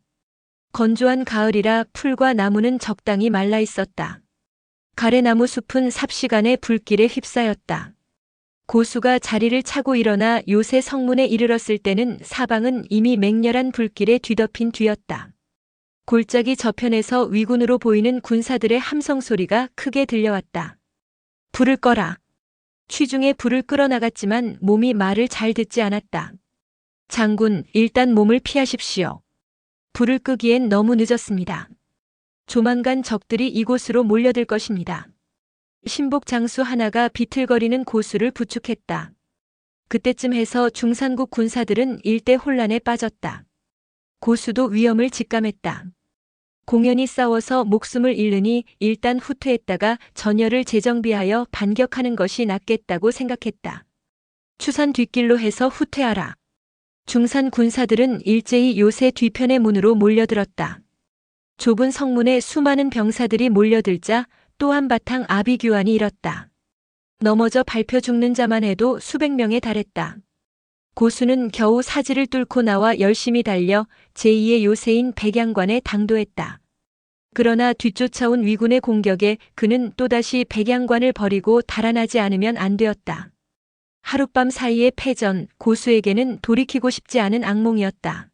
건조한 가을이라 풀과 나무는 적당히 말라 있었다. 가래나무 숲은 삽시간에 불길에 휩싸였다. 고수가 자리를 차고 일어나 요새 성문에 이르렀을 때는 사방은 이미 맹렬한 불길에 뒤덮인 뒤였다. 골짜기 저편에서 위군으로 보이는 군사들의 함성 소리가 크게 들려왔다. 불을 꺼라. 취중에 불을 끌어나갔지만 몸이 말을 잘 듣지 않았다. 장군, 일단 몸을 피하십시오. 불을 끄기엔 너무 늦었습니다. 조만간 적들이 이곳으로 몰려들 것입니다. 신복 장수 하나가 비틀거리는 고수를 부축했다. 그때쯤 해서 중산국 군사들은 일대 혼란에 빠졌다. 고수도 위험을 직감했다. 공연히 싸워서 목숨을 잃으니 일단 후퇴했다가 전열을 재정비하여 반격하는 것이 낫겠다고 생각했다. 추산 뒷길로 해서 후퇴하라. 중산 군사들은 일제히 요새 뒤편의 문으로 몰려들었다. 좁은 성문에 수많은 병사들이 몰려들자 또 한바탕 아비규환이 일었다. 넘어져 밟혀 죽는 자만 해도 수백 명에 달했다. 고수는 겨우 사지를 뚫고 나와 열심히 달려 제2의 요새인 백양관에 당도했다. 그러나 뒤쫓아온 위군의 공격에 그는 또다시 백양관을 버리고 달아나지 않으면 안 되었다. 하룻밤 사이의 패전, 고수에게는 돌이키고 싶지 않은 악몽이었다.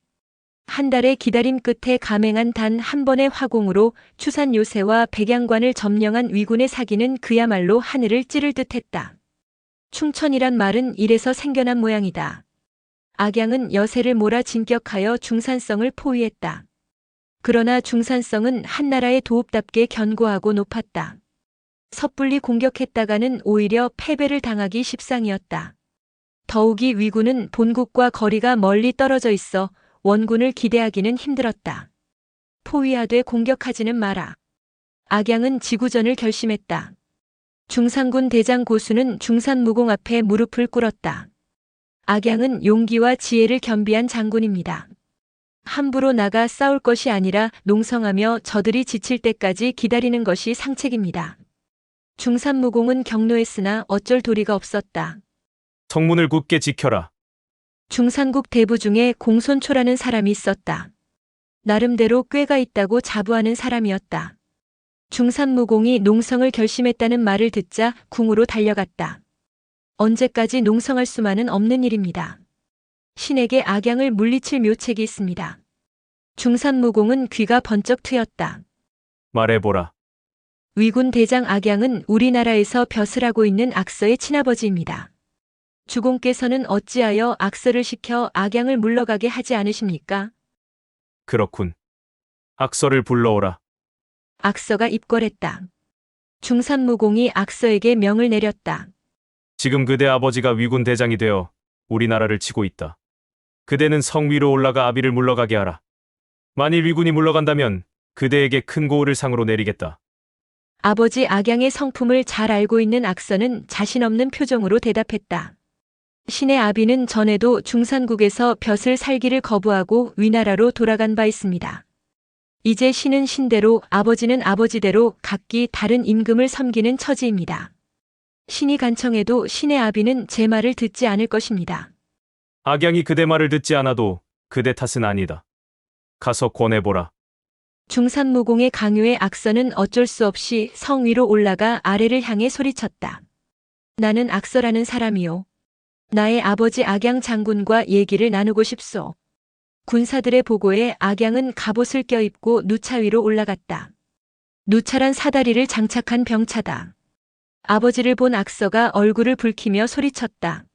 한 달의 기다림 끝에 감행한 단 한 번의 화공으로 추산 요새와 백양관을 점령한 위군의 사기는 그야말로 하늘을 찌를 듯했다. 충천이란 말은 이래서 생겨난 모양이다. 악양은 여세를 몰아 진격하여 중산성을 포위했다. 그러나 중산성은 한나라의 도읍답게 견고하고 높았다. 섣불리 공격했다가는 오히려 패배를 당하기 십상이었다. 더욱이 위군은 본국과 거리가 멀리 떨어져 있어 원군을 기대하기는 힘들었다. 포위하되 공격하지는 마라. 악양은 지구전을 결심했다. 중산군 대장 고수는 중산무공 앞에 무릎을 꿇었다. 악양은 용기와 지혜를 겸비한 장군입니다. 함부로 나가 싸울 것이 아니라 농성하며 저들이 지칠 때까지 기다리는 것이 상책입니다. 중산무공은 격노했으나 어쩔 도리가 없었다. 성문을 굳게 지켜라. 중산국 대부 중에 공손초라는 사람이 있었다. 나름대로 꾀가 있다고 자부하는 사람이었다. 중산무공이 농성을 결심했다는 말을 듣자 궁으로 달려갔다. 언제까지 농성할 수만은 없는 일입니다. 신에게 악양을 물리칠 묘책이 있습니다. 중산무공은 귀가 번쩍 트였다. 말해보라. 위군 대장 악양은 우리나라에서 벼슬 하고 있는 악서의 친아버지입니다. 주공께서는 어찌하여 악서를 시켜 악양을 물러가게 하지 않으십니까? 그렇군. 악서를 불러오라. 악서가 입궐했다. 중산무공이 악서에게 명을 내렸다. 지금 그대 아버지가 위군 대장이 되어 우리나라를 치고 있다. 그대는 성 위로 올라가 아비를 물러가게 하라. 만일 위군이 물러간다면 그대에게 큰 고을을 상으로 내리겠다. 아버지 악양의 성품을 잘 알고 있는 악서는 자신 없는 표정으로 대답했다. 신의 아비는 전에도 중산국에서 벼슬 살기를 거부하고 위나라로 돌아간 바 있습니다. 이제 신은 신대로 아버지는 아버지대로 각기 다른 임금을 섬기는 처지입니다. 신이 간청해도 신의 아비는 제 말을 듣지 않을 것입니다. 악양이 그대 말을 듣지 않아도 그대 탓은 아니다. 가서 권해보라. 중산무공의 강요에 악서는 어쩔 수 없이 성 위로 올라가 아래를 향해 소리쳤다. 나는 악서라는 사람이요. 나의 아버지 악양 장군과 얘기를 나누고 싶소. 군사들의 보고에 악양은 갑옷을 껴입고 누차 위로 올라갔다. 누차란 사다리를 장착한 병차다. 아버지를 본 악서가 얼굴을 붉히며 소리쳤다.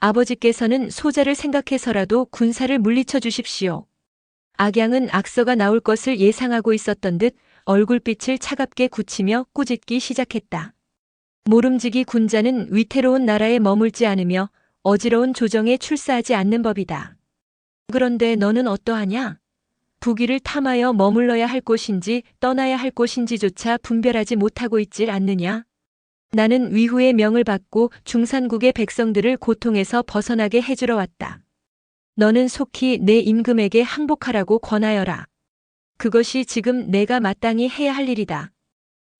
아버지께서는 소자를 생각해서라도 군사를 물리쳐 주십시오. 악양은 악서가 나올 것을 예상하고 있었던 듯 얼굴빛을 차갑게 굳히며 꾸짖기 시작했다. 모름지기 군자는 위태로운 나라에 머물지 않으며 어지러운 조정에 출사하지 않는 법이다. 그런데 너는 어떠하냐? 북위를 탐하여 머물러야 할 곳인지 떠나야 할 곳인지조차 분별하지 못하고 있질 않느냐? 나는 위후의 명을 받고 중산국의 백성들을 고통에서 벗어나게 해주러 왔다. 너는 속히 내 임금에게 항복하라고 권하여라. 그것이 지금 내가 마땅히 해야 할 일이다.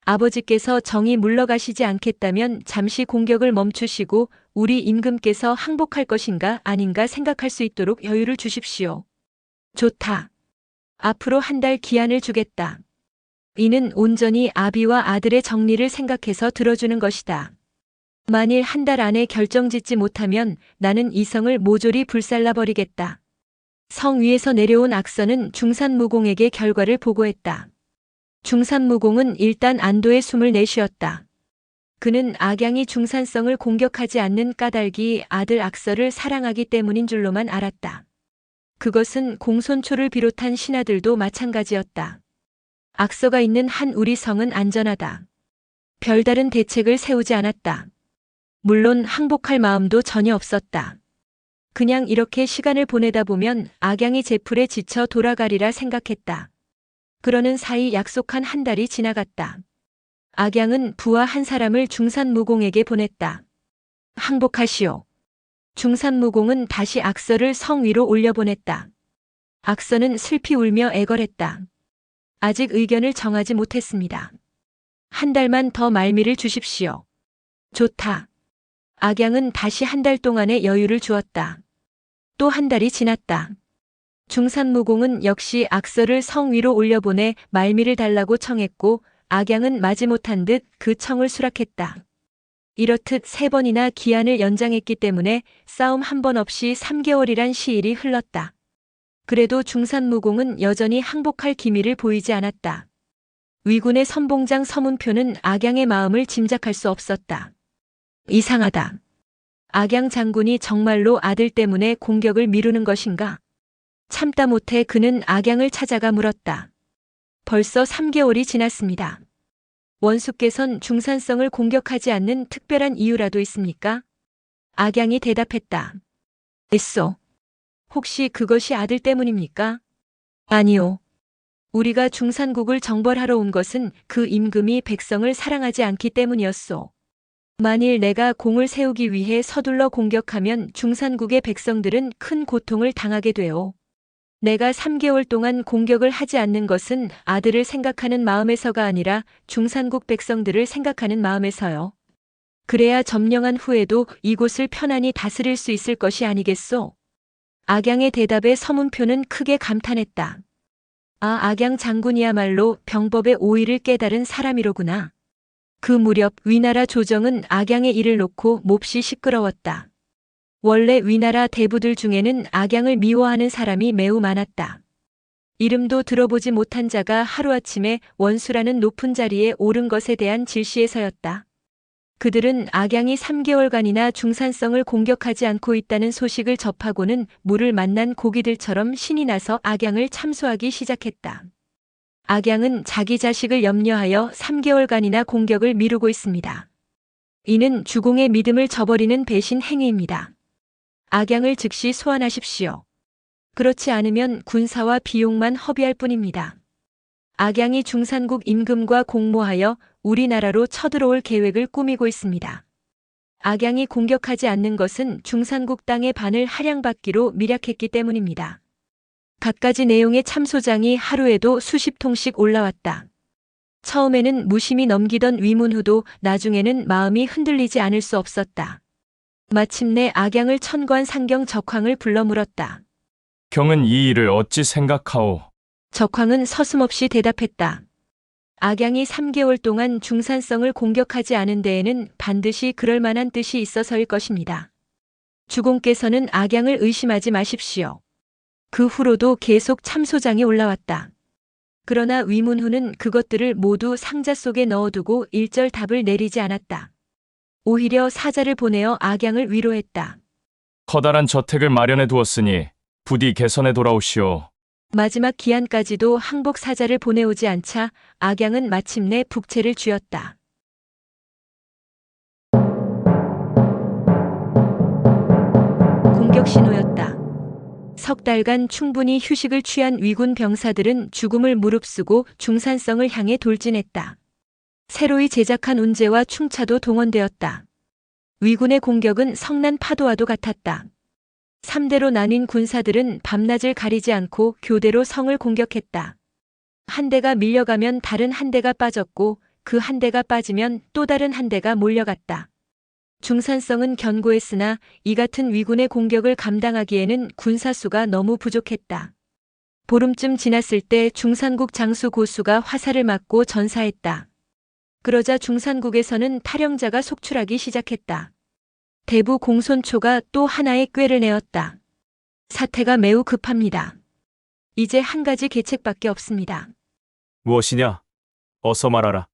아버지께서 정이 물러가시지 않겠다면 잠시 공격을 멈추시고 우리 임금께서 항복할 것인가 아닌가 생각할 수 있도록 여유를 주십시오. 좋다. 앞으로 한 달 기한을 주겠다. 이는 온전히 아비와 아들의 정리를 생각해서 들어주는 것이다. 만일 한 달 안에 결정짓지 못하면 나는 이 성을 모조리 불살라버리겠다. 성 위에서 내려온 악서는 중산무공에게 결과를 보고했다. 중산무공은 일단 안도의 숨을 내쉬었다. 그는 악양이 중산성을 공격하지 않는 까닭이 아들 악서를 사랑하기 때문인 줄로만 알았다. 그것은 공손초를 비롯한 신하들도 마찬가지였다. 악서가 있는 한 우리 성은 안전하다. 별다른 대책을 세우지 않았다. 물론 항복할 마음도 전혀 없었다. 그냥 이렇게 시간을 보내다 보면 악양이 제풀에 지쳐 돌아가리라 생각했다. 그러는 사이 약속한 한 달이 지나갔다. 악양은 부하 한 사람을 중산무공에게 보냈다. 항복하시오. 중산무공은 다시 악서를 성 위로 올려보냈다. 악서는 슬피 울며 애걸했다. 아직 의견을 정하지 못했습니다. 한 달만 더 말미를 주십시오. 좋다. 악양은 다시 한 달 동안의 여유를 주었다. 또 한 달이 지났다. 중산무공은 역시 악서를 성 위로 올려보내 말미를 달라고 청했고 악양은 마지못한 듯 그 청을 수락했다. 이렇듯 3번이나 기한을 연장했기 때문에 싸움 한 번 없이 3개월이란 시일이 흘렀다. 그래도 중산무공은 여전히 항복할 기미를 보이지 않았다. 위군의 선봉장 서문표는 악양의 마음을 짐작할 수 없었다. 이상하다. 악양 장군이 정말로 아들 때문에 공격을 미루는 것인가? 참다 못해 그는 악양을 찾아가 물었다. 벌써 3개월이 지났습니다. 원수께선 중산성을 공격하지 않는 특별한 이유라도 있습니까? 악양이 대답했다. 있소. 혹시 그것이 아들 때문입니까? 아니요. 우리가 중산국을 정벌하러 온 것은 그 임금이 백성을 사랑하지 않기 때문이었소. 만일 내가 공을 세우기 위해 서둘러 공격하면 중산국의 백성들은 큰 고통을 당하게 돼요. 내가 3개월 동안 공격을 하지 않는 것은 아들을 생각하는 마음에서가 아니라 중산국 백성들을 생각하는 마음에서요. 그래야 점령한 후에도 이곳을 편안히 다스릴 수 있을 것이 아니겠소? 악양의 대답에 서문표는 크게 감탄했다. 아, 악양 장군이야말로 병법의 오의를 깨달은 사람이로구나. 그 무렵 위나라 조정은 악양의 일을 놓고 몹시 시끄러웠다. 원래 위나라 대부들 중에는 악양을 미워하는 사람이 매우 많았다. 이름도 들어보지 못한 자가 하루아침에 원수라는 높은 자리에 오른 것에 대한 질시에서였다. 그들은 악양이 3개월간이나 중산성을 공격하지 않고 있다는 소식을 접하고는 물을 만난 고기들처럼 신이 나서 악양을 참소하기 시작했다. 악양은 자기 자식을 염려하여 3개월간이나 공격을 미루고 있습니다. 이는 주공의 믿음을 저버리는 배신 행위입니다. 악양을 즉시 소환하십시오. 그렇지 않으면 군사와 비용만 허비할 뿐입니다. 악양이 중산국 임금과 공모하여 우리나라로 쳐들어올 계획을 꾸미고 있습니다. 악양이 공격하지 않는 것은 중산국 땅의 반을 할양받기로 밀약했기 때문입니다. 갖가지 내용의 참소장이 하루에도 수십 통씩 올라왔다. 처음에는 무심히 넘기던 위문후도 나중에는 마음이 흔들리지 않을 수 없었다. 마침내 악양을 천거한 상경 적황을 불러 물었다. 경은 이 일을 어찌 생각하오? 적황은 서슴없이 대답했다. 악양이 3개월 동안 중산성을 공격하지 않은 데에는 반드시 그럴 만한 뜻이 있어서일 것입니다. 주공께서는 악양을 의심하지 마십시오. 그 후로도 계속 참소장이 올라왔다. 그러나 위문후는 그것들을 모두 상자 속에 넣어두고 일절 답을 내리지 않았다. 오히려 사자를 보내어 악양을 위로했다. 커다란 저택을 마련해 두었으니 부디 개선에 돌아오시오. 마지막 기한까지도 항복 사자를 보내오지 않자 악양은 마침내 북채를 쥐었다. 공격 신호였다. 석 달간 충분히 휴식을 취한 위군 병사들은 죽음을 무릅쓰고 중산성을 향해 돌진했다. 새로이 제작한 운제와 충차도 동원되었다. 위군의 공격은 성난 파도와도 같았다. 3대로 나뉜 군사들은 밤낮을 가리지 않고 교대로 성을 공격했다. 한 대가 밀려가면 다른 한 대가 빠졌고 그 한 대가 빠지면 또 다른 한 대가 몰려갔다. 중산성은 견고했으나 이 같은 위군의 공격을 감당하기에는 군사수가 너무 부족했다. 보름쯤 지났을 때 중산국 장수 고수가 화살을 맞고 전사했다. 그러자 중산국에서는 탈영자가 속출하기 시작했다. 대부 공손초가 또 하나의 꾀를 내었다. 사태가 매우 급합니다. 이제 한 가지 계책밖에 없습니다. 무엇이냐? 어서 말하라.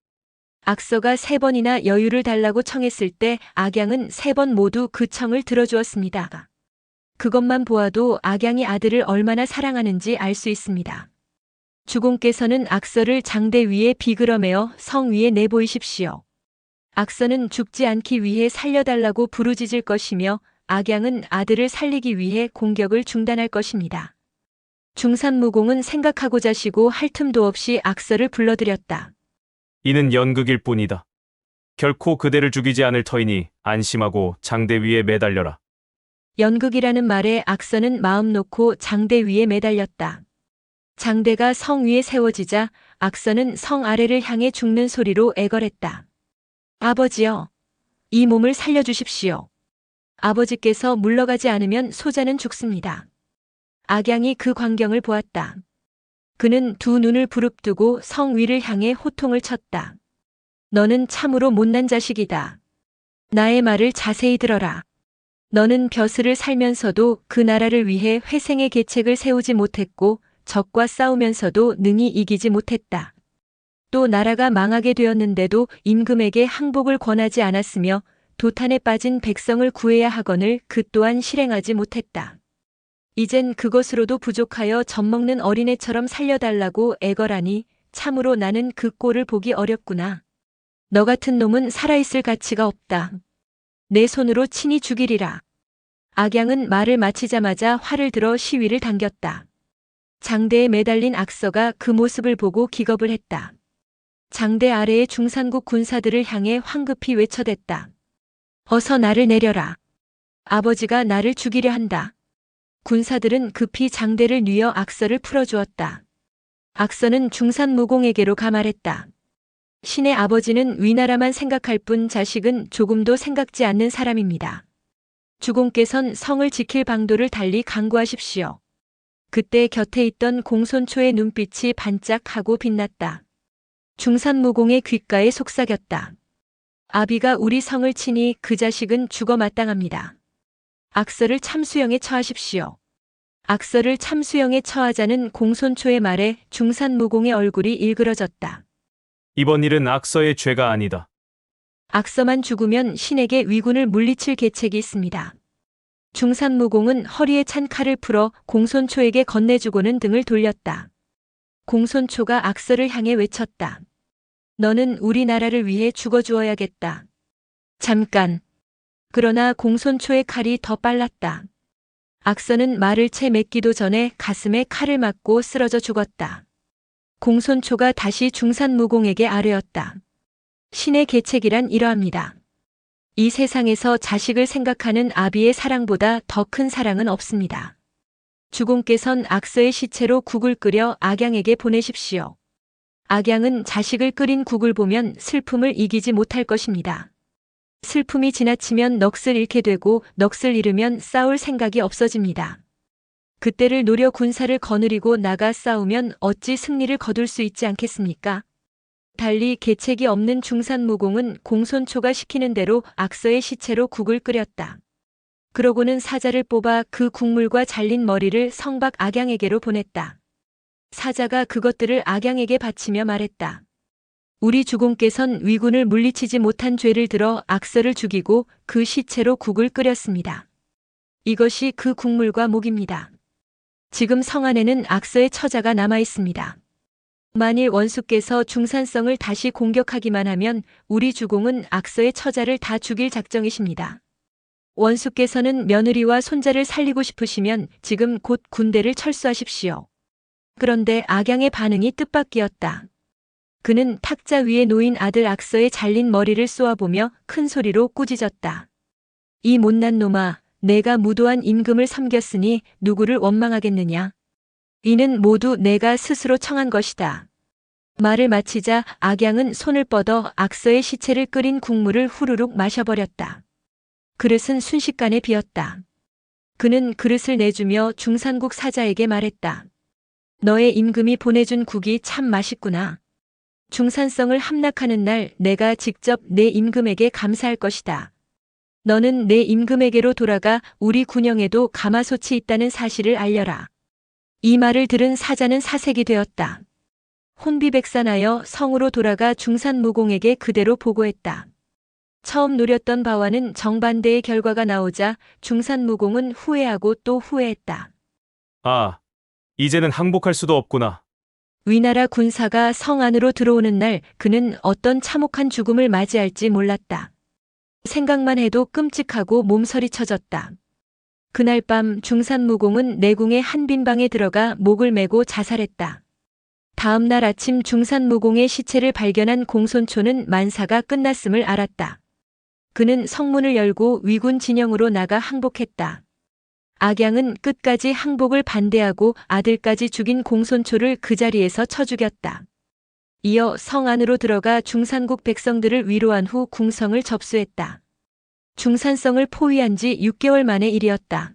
악서가 3번이나 여유를 달라고 청했을 때 악양은 3번 모두 그 청을 들어주었습니다. 그것만 보아도 악양이 아들을 얼마나 사랑하는지 알 수 있습니다. 주공께서는 악서를 장대 위에 비그러매어 성 위에 내보이십시오. 악서는 죽지 않기 위해 살려달라고 부르짖을 것이며 악양은 아들을 살리기 위해 공격을 중단할 것입니다. 중산무공은 생각하고자 쉬고 할 틈도 없이 악서를 불러들였다. 이는 연극일 뿐이다. 결코 그대를 죽이지 않을 터이니 안심하고 장대 위에 매달려라. 연극이라는 말에 악서는 마음 놓고 장대 위에 매달렸다. 장대가 성 위에 세워지자 악서는 성 아래를 향해 죽는 소리로 애걸했다. 아버지여, 이 몸을 살려주십시오. 아버지께서 물러가지 않으면 소자는 죽습니다. 악양이 그 광경을 보았다. 그는 두 눈을 부릅뜨고 성 위를 향해 호통을 쳤다. 너는 참으로 못난 자식이다. 나의 말을 자세히 들어라. 너는 벼슬을 살면서도 그 나라를 위해 회생의 계책을 세우지 못했고 적과 싸우면서도 능히 이기지 못했다. 또 나라가 망하게 되었는데도 임금에게 항복을 권하지 않았으며 도탄에 빠진 백성을 구해야 하거늘 그 또한 실행하지 못했다. 이젠 그것으로도 부족하여 젖먹는 어린애처럼 살려달라고 애걸하니 참으로 나는 그 꼴을 보기 어렵구나. 너 같은 놈은 살아있을 가치가 없다. 내 손으로 친히 죽이리라. 악양은 말을 마치자마자 활을 들어 시위를 당겼다. 장대에 매달린 악서가 그 모습을 보고 기겁을 했다. 장대 아래의 중산국 군사들을 향해 황급히 외쳐댔다. 어서 나를 내려라. 아버지가 나를 죽이려 한다. 군사들은 급히 장대를 뉘어 악서를 풀어주었다. 악서는 중산무공에게로 가말했다. 신의 아버지는 위나라만 생각할 뿐 자식은 조금도 생각지 않는 사람입니다. 주공께선 성을 지킬 방도를 달리 강구하십시오. 그때 곁에 있던 공손초의 눈빛이 반짝하고 빛났다. 중산무공의 귓가에 속삭였다. 아비가 우리 성을 치니 그 자식은 죽어 마땅합니다. 악서를 참수형에 처하십시오. 악서를 참수형에 처하자는 공손초의 말에 중산무공의 얼굴이 일그러졌다. 이번 일은 악서의 죄가 아니다. 악서만 죽으면 신에게 위군을 물리칠 계책이 있습니다. 중산무공은 허리에 찬 칼을 풀어 공손초에게 건네주고는 등을 돌렸다. 공손초가 악서를 향해 외쳤다. 너는 우리나라를 위해 죽어주어야겠다. 잠깐. 그러나 공손초의 칼이 더 빨랐다. 악서는 말을 채 맺기도 전에 가슴에 칼을 맞고 쓰러져 죽었다. 공손초가 다시 중산무공에게 아뢰었다. 신의 계책이란 이러합니다. 이 세상에서 자식을 생각하는 아비의 사랑보다 더 큰 사랑은 없습니다. 주공께선 악서의 시체로 국을 끓여 악양에게 보내십시오. 악양은 자식을 끓인 국을 보면 슬픔을 이기지 못할 것입니다. 슬픔이 지나치면 넋을 잃게 되고 넋을 잃으면 싸울 생각이 없어집니다. 그때를 노려 군사를 거느리고 나가 싸우면 어찌 승리를 거둘 수 있지 않겠습니까? 달리 계책이 없는 중산무공은 공손초가 시키는 대로 악서의 시체로 국을 끓였다. 그러고는 사자를 뽑아 그 국물과 잘린 머리를 성박 악양에게로 보냈다. 사자가 그것들을 악양에게 바치며 말했다. 우리 주공께선 위군을 물리치지 못한 죄를 들어 악서를 죽이고 그 시체로 국을 끓였습니다. 이것이 그 국물과 목입니다. 지금 성 안에는 악서의 처자가 남아 있습니다. 만일 원수께서 중산성을 다시 공격하기만 하면 우리 주공은 악서의 처자를 다 죽일 작정이십니다. 원수께서는 며느리와 손자를 살리고 싶으시면 지금 곧 군대를 철수하십시오. 그런데 악양의 반응이 뜻밖이었다. 그는 탁자 위에 놓인 아들 악서의 잘린 머리를 쏘아보며 큰 소리로 꾸짖었다. 이 못난 놈아, 내가 무도한 임금을 섬겼으니 누구를 원망하겠느냐? 이는 모두 내가 스스로 청한 것이다. 말을 마치자 악양은 손을 뻗어 악서의 시체를 끓인 국물을 후루룩 마셔버렸다. 그릇은 순식간에 비었다. 그는 그릇을 내주며 중산국 사자에게 말했다. 너의 임금이 보내준 국이 참 맛있구나. 중산성을 함락하는 날 내가 직접 내 임금에게 감사할 것이다. 너는 내 임금에게로 돌아가 우리 군영에도 가마솥이 있다는 사실을 알려라. 이 말을 들은 사자는 사색이 되었다. 혼비백산하여 성으로 돌아가 중산무공에게 그대로 보고했다. 처음 노렸던 바와는 정반대의 결과가 나오자 중산무공은 후회하고 또 후회했다. 아, 이제는 항복할 수도 없구나. 위나라 군사가 성 안으로 들어오는 날 그는 어떤 참혹한 죽음을 맞이할지 몰랐다. 생각만 해도 끔찍하고 몸서리 쳐졌다. 그날 밤 중산무공은 내궁의 한 빈방에 들어가 목을 메고 자살했다. 다음 날 아침 중산무공의 시체를 발견한 공손초는 만사가 끝났음을 알았다. 그는 성문을 열고 위군 진영으로 나가 항복했다. 악양은 끝까지 항복을 반대하고 아들까지 죽인 공손초를 그 자리에서 쳐 죽였다. 이어 성 안으로 들어가 중산국 백성들을 위로한 후 궁성을 접수했다. 중산성을 포위한 지 6개월 만의 일이었다.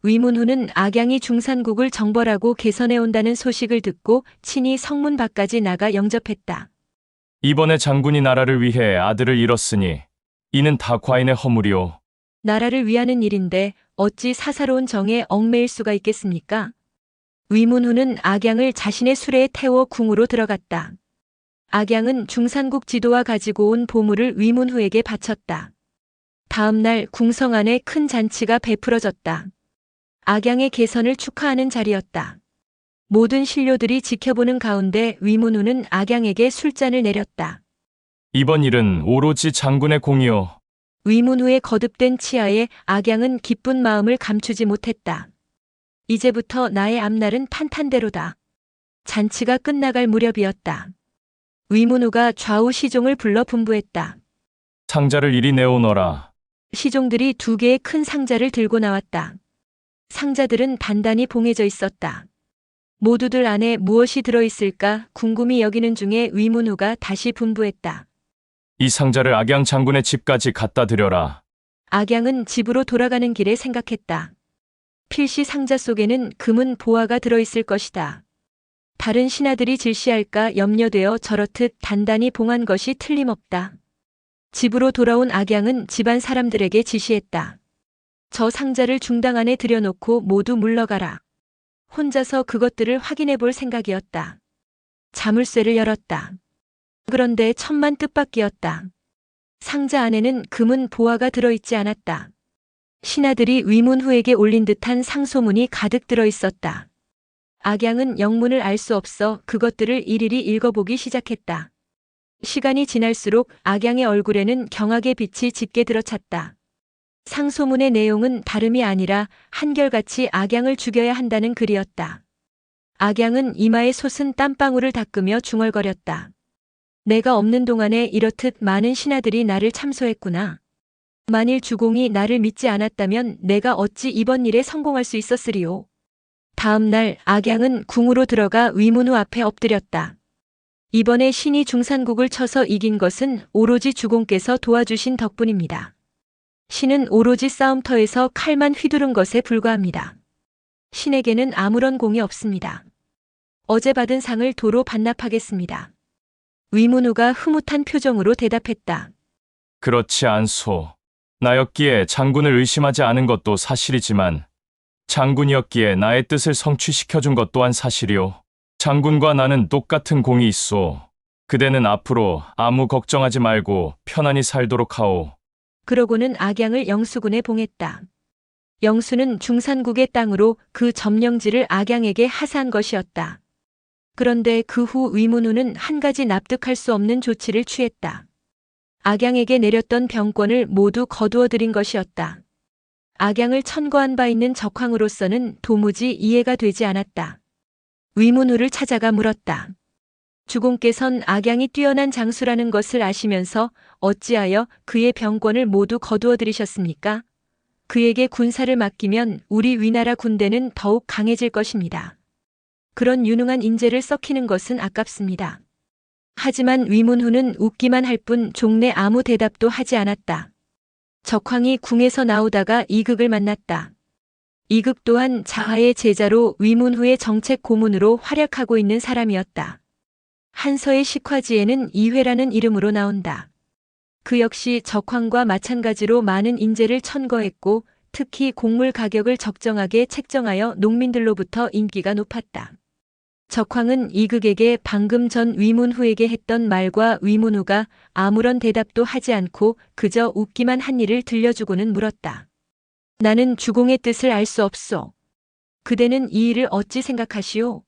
위문후는 악양이 중산국을 정벌하고 개선해온다는 소식을 듣고 친히 성문 밖까지 나가 영접했다. 이번에 장군이 나라를 위해 아들을 잃었으니 이는 다 과인의 허물이오. 나라를 위하는 일인데 어찌 사사로운 정에 얽매일 수가 있겠습니까? 위문후는 악양을 자신의 수레에 태워 궁으로 들어갔다. 악양은 중산국 지도와 가지고 온 보물을 위문후에게 바쳤다. 다음 날 궁성 안에 큰 잔치가 베풀어졌다. 악양의 개선을 축하하는 자리였다. 모든 신료들이 지켜보는 가운데 위문후는 악양에게 술잔을 내렸다. 이번 일은 오로지 장군의 공이오. 위문후의 거듭된 치하에 악양은 기쁜 마음을 감추지 못했다. 이제부터 나의 앞날은 탄탄대로다. 잔치가 끝나갈 무렵이었다. 위문후가 좌우 시종을 불러 분부했다. 상자를 이리 내오너라. 시종들이 2개의 큰 상자를 들고 나왔다. 상자들은 단단히 봉해져 있었다. 모두들 안에 무엇이 들어있을까 궁금히 여기는 중에 위문후가 다시 분부했다. 이 상자를 악양 장군의 집까지 갖다 드려라. 악양은 집으로 돌아가는 길에 생각했다. 필시 상자 속에는 금은 보화가 들어있을 것이다. 다른 신하들이 질시할까 염려되어 저렇듯 단단히 봉한 것이 틀림없다. 집으로 돌아온 악양은 집안 사람들에게 지시했다. 저 상자를 중당 안에 들여놓고 모두 물러가라. 혼자서 그것들을 확인해 볼 생각이었다. 자물쇠를 열었다. 그런데 천만 뜻밖이었다. 상자 안에는 금은 보화가 들어있지 않았다. 신하들이 위문후에게 올린 듯한 상소문이 가득 들어있었다. 악양은 영문을 알 수 없어 그것들을 일일이 읽어보기 시작했다. 시간이 지날수록 악양의 얼굴에는 경악의 빛이 짙게 들어찼다. 상소문의 내용은 다름이 아니라 한결같이 악양을 죽여야 한다는 글이었다. 악양은 이마에 솟은 땀방울을 닦으며 중얼거렸다. 내가 없는 동안에 이렇듯 많은 신하들이 나를 참소했구나. 만일 주공이 나를 믿지 않았다면 내가 어찌 이번 일에 성공할 수 있었으리요. 다음 날 악양은 궁으로 들어가 위문후 앞에 엎드렸다. 이번에 신이 중산국을 쳐서 이긴 것은 오로지 주공께서 도와주신 덕분입니다. 신은 오로지 싸움터에서 칼만 휘두른 것에 불과합니다. 신에게는 아무런 공이 없습니다. 어제 받은 상을 도로 반납하겠습니다. 위문후가 흐뭇한 표정으로 대답했다. 그렇지 않소. 나였기에 장군을 의심하지 않은 것도 사실이지만 장군이었기에 나의 뜻을 성취시켜준 것 또한 사실이오. 장군과 나는 똑같은 공이 있소. 그대는 앞으로 아무 걱정하지 말고 편안히 살도록 하오. 그러고는 악양을 영수군에 봉했다. 영수는 중산국의 땅으로 그 점령지를 악양에게 하사한 것이었다. 그런데 그 후 위문후는 한 가지 납득할 수 없는 조치를 취했다. 악양에게 내렸던 병권을 모두 거두어 들인 것이었다. 악양을 천거한 바 있는 적황으로서는 도무지 이해가 되지 않았다. 위문후를 찾아가 물었다. 주공께선 악양이 뛰어난 장수라는 것을 아시면서 어찌하여 그의 병권을 모두 거두어 들이셨습니까? 그에게 군사를 맡기면 우리 위나라 군대는 더욱 강해질 것입니다. 그런 유능한 인재를 썩히는 것은 아깝습니다. 하지만 위문후는 웃기만 할 뿐 종래 아무 대답도 하지 않았다. 적황이 궁에서 나오다가 이극을 만났다. 이극 또한 자하의 제자로 위문후의 정책 고문으로 활약하고 있는 사람이었다. 한서의 식화지에는 이회라는 이름으로 나온다. 그 역시 적황과 마찬가지로 많은 인재를 천거했고 특히 곡물 가격을 적정하게 책정하여 농민들로부터 인기가 높았다. 적황은 이극에게 방금 전 위문후에게 했던 말과 위문후가 아무런 대답도 하지 않고 그저 웃기만 한 일을 들려주고는 물었다. 나는 주공의 뜻을 알 수 없소. 그대는 이 일을 어찌 생각하시오?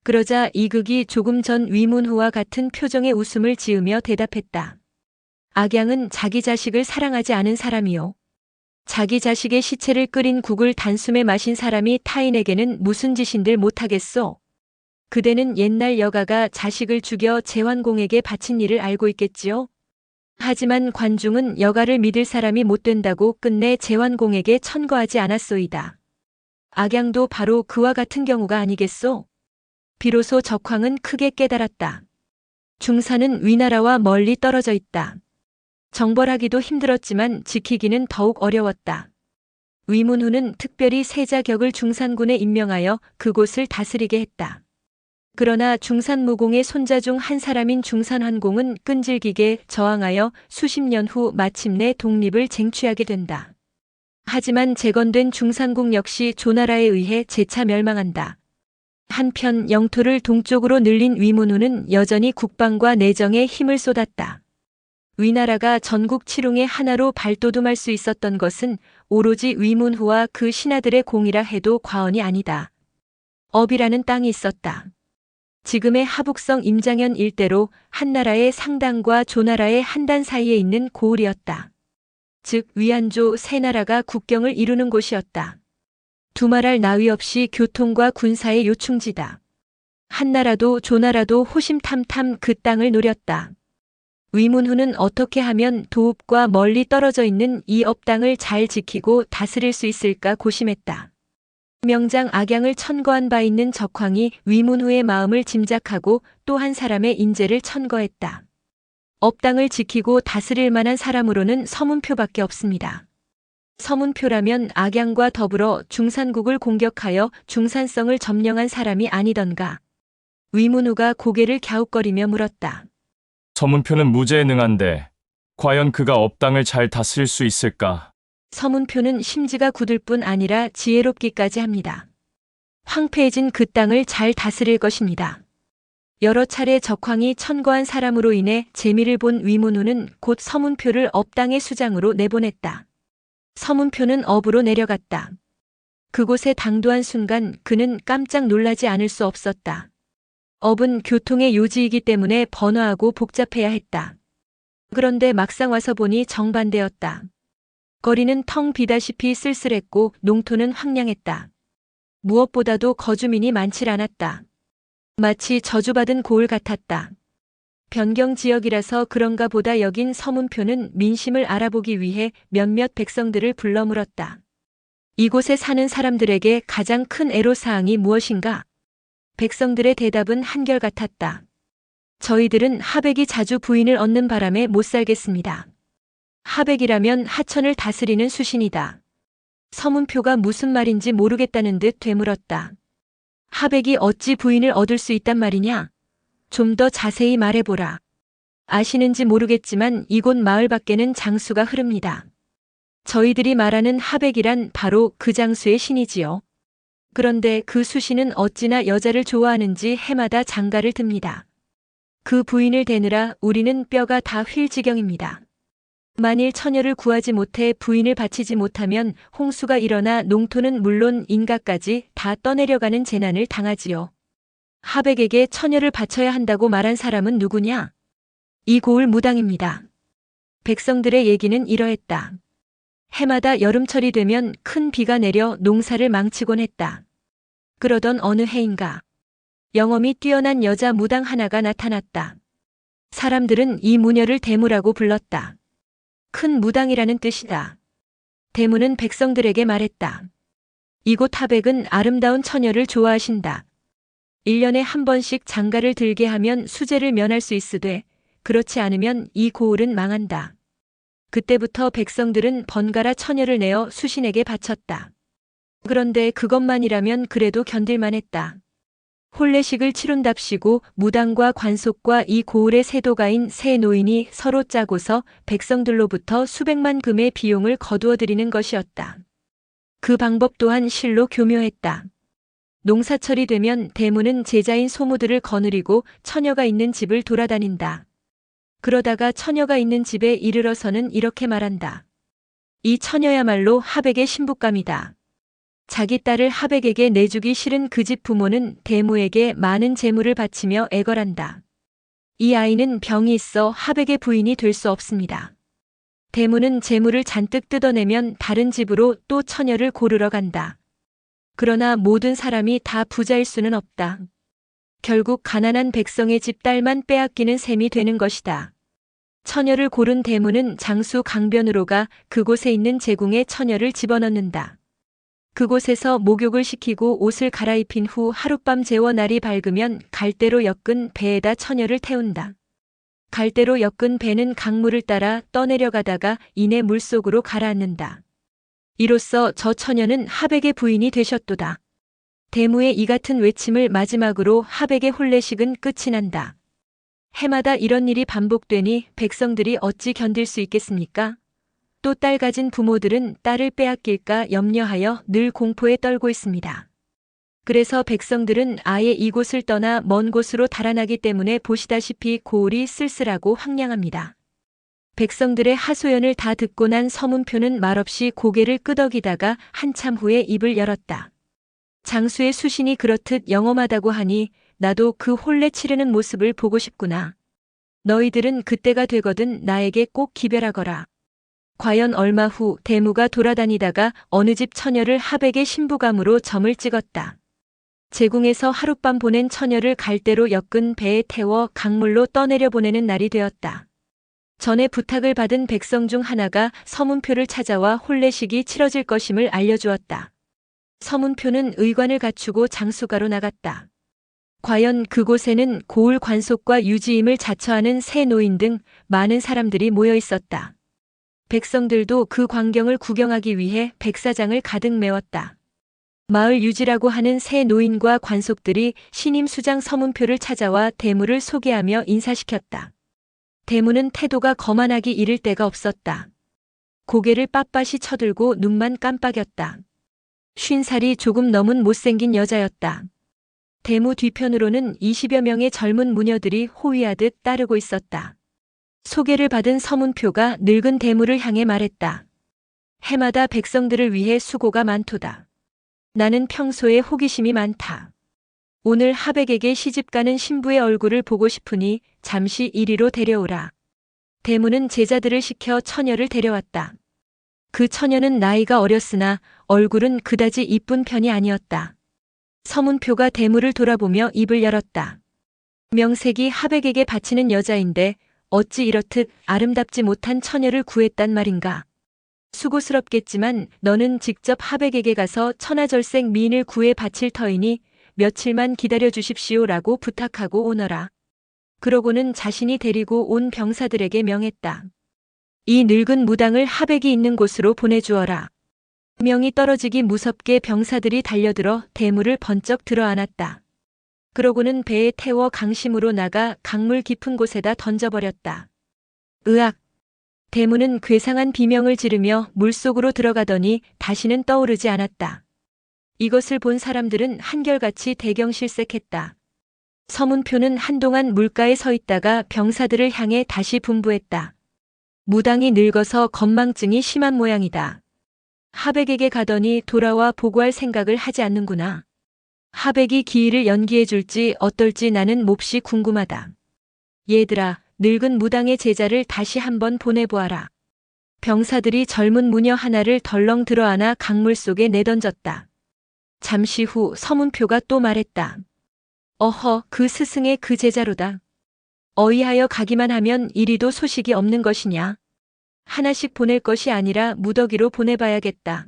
그러자 이극이 조금 전 위문후와 같은 표정의 웃음을 지으며 대답했다. 악양은 자기 자식을 사랑하지 않은 사람이요. 자기 자식의 시체를 끓인 국을 단숨에 마신 사람이 타인에게는 무슨 짓인들 못하겠소? 그대는 옛날 여가가 자식을 죽여 제환공에게 바친 일을 알고 있겠지요? 하지만 관중은 여가를 믿을 사람이 못 된다고 끝내 제환공에게 천거하지 않았소이다. 악양도 바로 그와 같은 경우가 아니겠소? 비로소 적황은 크게 깨달았다. 중산은 위나라와 멀리 떨어져 있다. 정벌하기도 힘들었지만 지키기는 더욱 어려웠다. 위문후는 특별히 세자격을 중산군에 임명하여 그곳을 다스리게 했다. 그러나 중산무공의 손자 중 한 사람인 중산환공은 끈질기게 저항하여 수십 년 후 마침내 독립을 쟁취하게 된다. 하지만 재건된 중산국 역시 조나라에 의해 재차 멸망한다. 한편 영토를 동쪽으로 늘린 위문후는 여전히 국방과 내정에 힘을 쏟았다. 위나라가 전국 칠웅의 하나로 발돋움할 수 있었던 것은 오로지 위문후와 그 신하들의 공이라 해도 과언이 아니다. 업이라는 땅이 있었다. 지금의 하북성 임장현 일대로 한나라의 상단과 조나라의 한단 사이에 있는 고을이었다. 즉 위안조 세 나라가 국경을 이루는 곳이었다. 두말할 나위 없이 교통과 군사의 요충지다. 한나라도 조나라도 호심탐탐 그 땅을 노렸다. 위문후는 어떻게 하면 도읍과 멀리 떨어져 있는 이 업당을 잘 지키고 다스릴 수 있을까 고심했다. 명장 악양을 천거한 바 있는 적황이 위문후의 마음을 짐작하고 또 한 사람의 인재를 천거했다. 업당을 지키고 다스릴 만한 사람으로는 서문표밖에 없습니다. 서문표라면 악양과 더불어 중산국을 공격하여 중산성을 점령한 사람이 아니던가. 위문후가 고개를 갸웃거리며 물었다. 서문표는 무죄에 능한데 과연 그가 업당을 잘 다스릴 수 있을까? 서문표는 심지가 굳을 뿐 아니라 지혜롭기까지 합니다. 황폐해진 그 땅을 잘 다스릴 것입니다. 여러 차례 적황이 천거한 사람으로 인해 재미를 본 위문후는 곧 서문표를 업당의 수장으로 내보냈다. 서문표는 업으로 내려갔다. 그곳에 당도한 순간 그는 깜짝 놀라지 않을 수 없었다. 업은 교통의 요지이기 때문에 번화하고 복잡해야 했다. 그런데 막상 와서 보니 정반대였다. 거리는 텅 비다시피 쓸쓸했고 농토는 황량했다. 무엇보다도 거주민이 많질 않았다. 마치 저주받은 고을 같았다. 변경 지역이라서 그런가 보다 여긴 서문표는 민심을 알아보기 위해 몇몇 백성들을 불러 물었다. 이곳에 사는 사람들에게 가장 큰 애로사항이 무엇인가? 백성들의 대답은 한결같았다. 저희들은 하백이 자주 부인을 얻는 바람에 못 살겠습니다. 하백이라면 하천을 다스리는 수신이다. 서문표가 무슨 말인지 모르겠다는 듯 되물었다. 하백이 어찌 부인을 얻을 수 있단 말이냐? 좀 더 자세히 말해보라. 아시는지 모르겠지만 이곳 마을 밖에는 장수가 흐릅니다. 저희들이 말하는 하백이란 바로 그 장수의 신이지요. 그런데 그 수신은 어찌나 여자를 좋아하는지 해마다 장가를 듭니다. 그 부인을 대느라 우리는 뼈가 다 휠 지경입니다. 만일 처녀를 구하지 못해 부인을 바치지 못하면 홍수가 일어나 농토는 물론 인가까지 다 떠내려가는 재난을 당하지요. 하백에게 처녀를 바쳐야 한다고 말한 사람은 누구냐? 이 고을 무당입니다. 백성들의 얘기는 이러했다. 해마다 여름철이 되면 큰 비가 내려 농사를 망치곤 했다. 그러던 어느 해인가 영험이 뛰어난 여자 무당 하나가 나타났다. 사람들은 이 무녀를 대무라고 불렀다. 큰 무당이라는 뜻이다. 대무는 백성들에게 말했다. 이곳 하백은 아름다운 처녀를 좋아하신다. 1년에 한 번씩 장가를 들게 하면 수재를 면할 수 있으되 그렇지 않으면 이 고을은 망한다. 그때부터 백성들은 번갈아 처녀를 내어 수신에게 바쳤다. 그런데 그것만이라면 그래도 견딜만 했다. 혼례식을 치룬답시고 무당과 관속과 이 고을의 세도가인 세 노인이 서로 짜고서 백성들로부터 수백만 금의 비용을 거두어들이는 것이었다. 그 방법 또한 실로 교묘했다. 농사철이 되면 대무는 제자인 소무들을 거느리고 처녀가 있는 집을 돌아다닌다. 그러다가 처녀가 있는 집에 이르러서는 이렇게 말한다. 이 처녀야말로 하백의 신부감이다. 자기 딸을 하백에게 내주기 싫은 그 집 부모는 대무에게 많은 재물을 바치며 애걸한다. 이 아이는 병이 있어 하백의 부인이 될 수 없습니다. 대무는 재물을 잔뜩 뜯어내면 다른 집으로 또 처녀를 고르러 간다. 그러나 모든 사람이 다 부자일 수는 없다. 결국 가난한 백성의 집 딸만 빼앗기는 셈이 되는 것이다. 처녀를 고른 대무는 장수 강변으로 가 그곳에 있는 제궁에 처녀를 집어넣는다. 그곳에서 목욕을 시키고 옷을 갈아입힌 후 하룻밤 재워 날이 밝으면 갈대로 엮은 배에다 처녀를 태운다. 갈대로 엮은 배는 강물을 따라 떠내려가다가 이내 물속으로 가라앉는다. 이로써 저 처녀는 하백의 부인이 되셨도다. 대무의 이 같은 외침을 마지막으로 하백의 혼례식은 끝이 난다. 해마다 이런 일이 반복되니 백성들이 어찌 견딜 수 있겠습니까? 또 딸 가진 부모들은 딸을 빼앗길까 염려하여 늘 공포에 떨고 있습니다. 그래서 백성들은 아예 이곳을 떠나 먼 곳으로 달아나기 때문에 보시다시피 고을이 쓸쓸하고 황량합니다. 백성들의 하소연을 다 듣고 난 서문표는 말없이 고개를 끄덕이다가 한참 후에 입을 열었다. 장수의 수신이 그렇듯 영험하다고 하니 나도 그 혼례 치르는 모습을 보고 싶구나. 너희들은 그때가 되거든 나에게 꼭 기별하거라. 과연 얼마 후 대무가 돌아다니다가 어느 집 처녀를 하백의 신부감으로 점을 찍었다. 제궁에서 하룻밤 보낸 처녀를 갈대로 엮은 배에 태워 강물로 떠내려 보내는 날이 되었다. 전에 부탁을 받은 백성 중 하나가 서문표를 찾아와 혼례식이 치러질 것임을 알려주었다. 서문표는 의관을 갖추고 장수가로 나갔다. 과연 그곳에는 고을 관속과 유지임을 자처하는 새 노인 등 많은 사람들이 모여 있었다. 백성들도 그 광경을 구경하기 위해 백사장을 가득 메웠다. 마을 유지라고 하는 새 노인과 관속들이 신임 수장 서문표를 찾아와 대무를 소개하며 인사시켰다. 대무는 태도가 거만하기 이를 데가 없었다. 고개를 빳빳이 쳐들고 눈만 깜빡였다. 50살이 조금 넘은 못생긴 여자였다. 대무 뒤편으로는 20여 명의 젊은 무녀들이 호위하듯 따르고 있었다. 소개를 받은 서문표가 늙은 대무를 향해 말했다. 해마다 백성들을 위해 수고가 많도다. 나는 평소에 호기심이 많다. 오늘 하백에게 시집가는 신부의 얼굴을 보고 싶으니 잠시 이리로 데려오라. 대무는 제자들을 시켜 처녀를 데려왔다. 그 처녀는 나이가 어렸으나 얼굴은 그다지 이쁜 편이 아니었다. 서문표가 대무를 돌아보며 입을 열었다. 명색이 하백에게 바치는 여자인데 어찌 이렇듯 아름답지 못한 처녀를 구했단 말인가. 수고스럽겠지만 너는 직접 하백에게 가서 천하절색 미인을 구해 바칠 터이니 며칠만 기다려 주십시오라고 부탁하고 오너라. 그러고는 자신이 데리고 온 병사들에게 명했다. 이 늙은 무당을 하백이 있는 곳으로 보내주어라. 명이 떨어지기 무섭게 병사들이 달려들어 대문을 번쩍 들어안았다. 그러고는 배에 태워 강심으로 나가 강물 깊은 곳에다 던져버렸다. 으악! 대문은 괴상한 비명을 지르며 물속으로 들어가더니 다시는 떠오르지 않았다. 이것을 본 사람들은 한결같이 대경실색했다. 서문표는 한동안 물가에 서 있다가 병사들을 향해 다시 분부했다. 무당이 늙어서 건망증이 심한 모양이다. 하백에게 가더니 돌아와 보고할 생각을 하지 않는구나. 하백이 기일을 연기해 줄지 어떨지 나는 몹시 궁금하다. 얘들아, 늙은 무당의 제자를 다시 한번 보내보아라. 병사들이 젊은 무녀 하나를 덜렁 들어안아 강물 속에 내던졌다. 잠시 후 서문표가 또 말했다. 어허, 그 스승의 그 제자로다. 어이하여 가기만 하면 이리도 소식이 없는 것이냐. 하나씩 보낼 것이 아니라 무더기로 보내봐야겠다.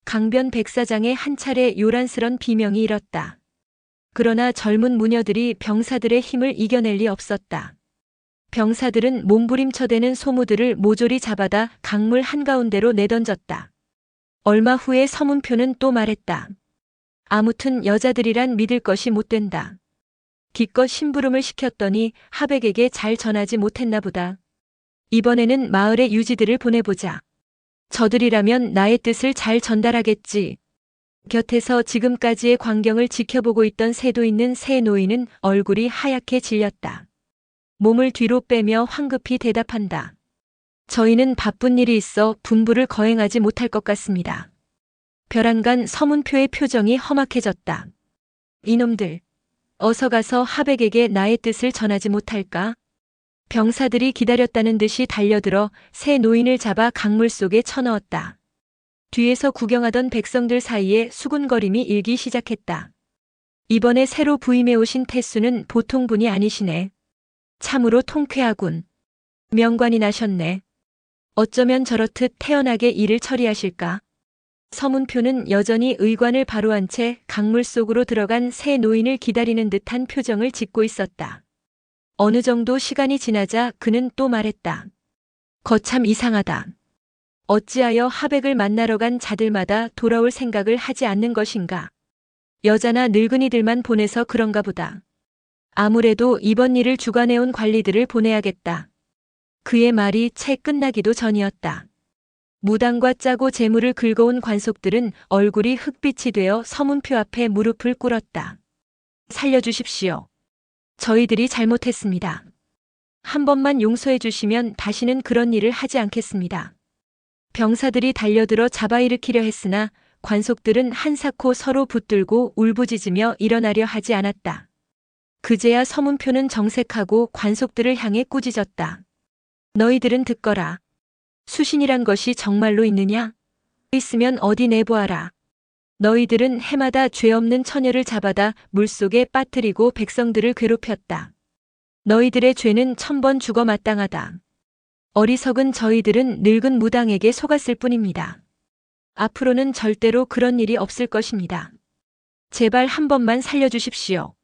강변 백사장에 한 차례 요란스런 비명이 일었다. 그러나 젊은 무녀들이 병사들의 힘을 이겨낼 리 없었다. 병사들은 몸부림쳐대는 소무들을 모조리 잡아다 강물 한가운데로 내던졌다. 얼마 후에 서문표는 또 말했다. 아무튼 여자들이란 믿을 것이 못 된다. 기껏 심부름을 시켰더니 하백에게 잘 전하지 못했나 보다. 이번에는 마을의 유지들을 보내보자. 저들이라면 나의 뜻을 잘 전달하겠지. 곁에서 지금까지의 광경을 지켜보고 있던 새도 있는 새 노인은 얼굴이 하얗게 질렸다. 몸을 뒤로 빼며 황급히 대답한다. 저희는 바쁜 일이 있어 분부를 거행하지 못할 것 같습니다. 벼랑간 서문표의 표정이 험악해졌다. 이놈들, 어서 가서 하백에게 나의 뜻을 전하지 못할까? 병사들이 기다렸다는 듯이 달려들어 새 노인을 잡아 강물 속에 쳐넣었다. 뒤에서 구경하던 백성들 사이에 수군거림이 일기 시작했다. 이번에 새로 부임해 오신 태수는 보통 분이 아니시네. 참으로 통쾌하군. 명관이 나셨네. 어쩌면 저렇듯 태연하게 일을 처리하실까? 서문표는 여전히 의관을 바로한 채 강물 속으로 들어간 새 노인을 기다리는 듯한 표정을 짓고 있었다. 어느 정도 시간이 지나자 그는 또 말했다. 거참 이상하다. 어찌하여 하백을 만나러 간 자들마다 돌아올 생각을 하지 않는 것인가? 여자나 늙은이들만 보내서 그런가 보다. 아무래도 이번 일을 주관해온 관리들을 보내야겠다. 그의 말이 채 끝나기도 전이었다. 무당과 짜고 재물을 긁어온 관속들은 얼굴이 흑빛이 되어 서문표 앞에 무릎을 꿇었다. 살려주십시오. 저희들이 잘못했습니다. 한 번만 용서해 주시면 다시는 그런 일을 하지 않겠습니다. 병사들이 달려들어 잡아일으키려 했으나 관속들은 한사코 서로 붙들고 울부짖으며 일어나려 하지 않았다. 그제야 서문표는 정색하고 관속들을 향해 꾸짖었다. 너희들은 듣거라. 수신이란 것이 정말로 있느냐? 있으면 어디 내보아라. 너희들은 해마다 죄 없는 처녀를 잡아다 물속에 빠뜨리고 백성들을 괴롭혔다. 너희들의 죄는 1000번 죽어 마땅하다. 어리석은 저희들은 늙은 무당에게 속았을 뿐입니다. 앞으로는 절대로 그런 일이 없을 것입니다. 제발 한 번만 살려주십시오.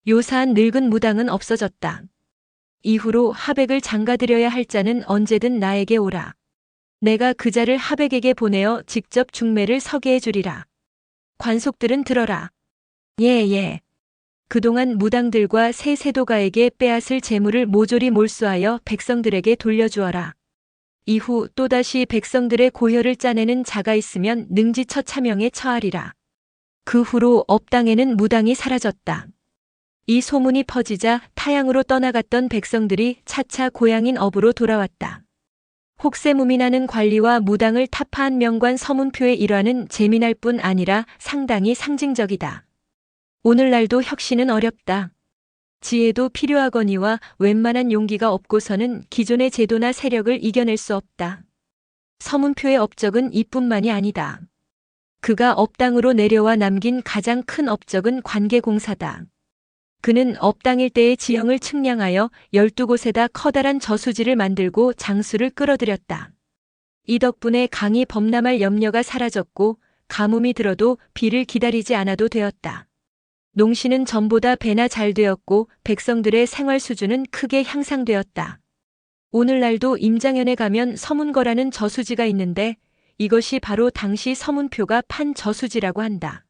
요사한 늙은 무당은 없어졌다. 이후로 하백을 장가들여야 할 자는 언제든 나에게 오라. 내가 그 자를 하백에게 보내어 직접 중매를 서게 해주리라. 관속들은 들어라. 예. 그동안 무당들과 새 세도가에게 빼앗을 재물을 모조리 몰수하여 백성들에게 돌려주어라. 이후 또다시 백성들의 고혈을 짜내는 자가 있으면 능지처참형에 처하리라. 그 후로 업당에는 무당이 사라졌다. 이 소문이 퍼지자 타향으로 떠나갔던 백성들이 차차 고향인 업으로 돌아왔다. 혹세무민하는 관리와 무당을 타파한 명관 서문표의 일화는 재미날 뿐 아니라 상당히 상징적이다. 오늘날도 혁신은 어렵다. 지혜도 필요하거니와 웬만한 용기가 없고서는 기존의 제도나 세력을 이겨낼 수 없다. 서문표의 업적은 이뿐만이 아니다. 그가 업당으로 내려와 남긴 가장 큰 업적은 관계공사다. 그는 업당일 때의 지형을 측량하여 12곳에다 커다란 저수지를 만들고 장수를 끌어들였다. 이 덕분에 강이 범람할 염려가 사라졌고 가뭄이 들어도 비를 기다리지 않아도 되었다. 농시는 전보다 배나 잘 되었고 백성들의 생활 수준은 크게 향상되었다. 오늘날도 임장현에 가면 서문거라는 저수지가 있는데 이것이 바로 당시 서문표가 판 저수지라고 한다.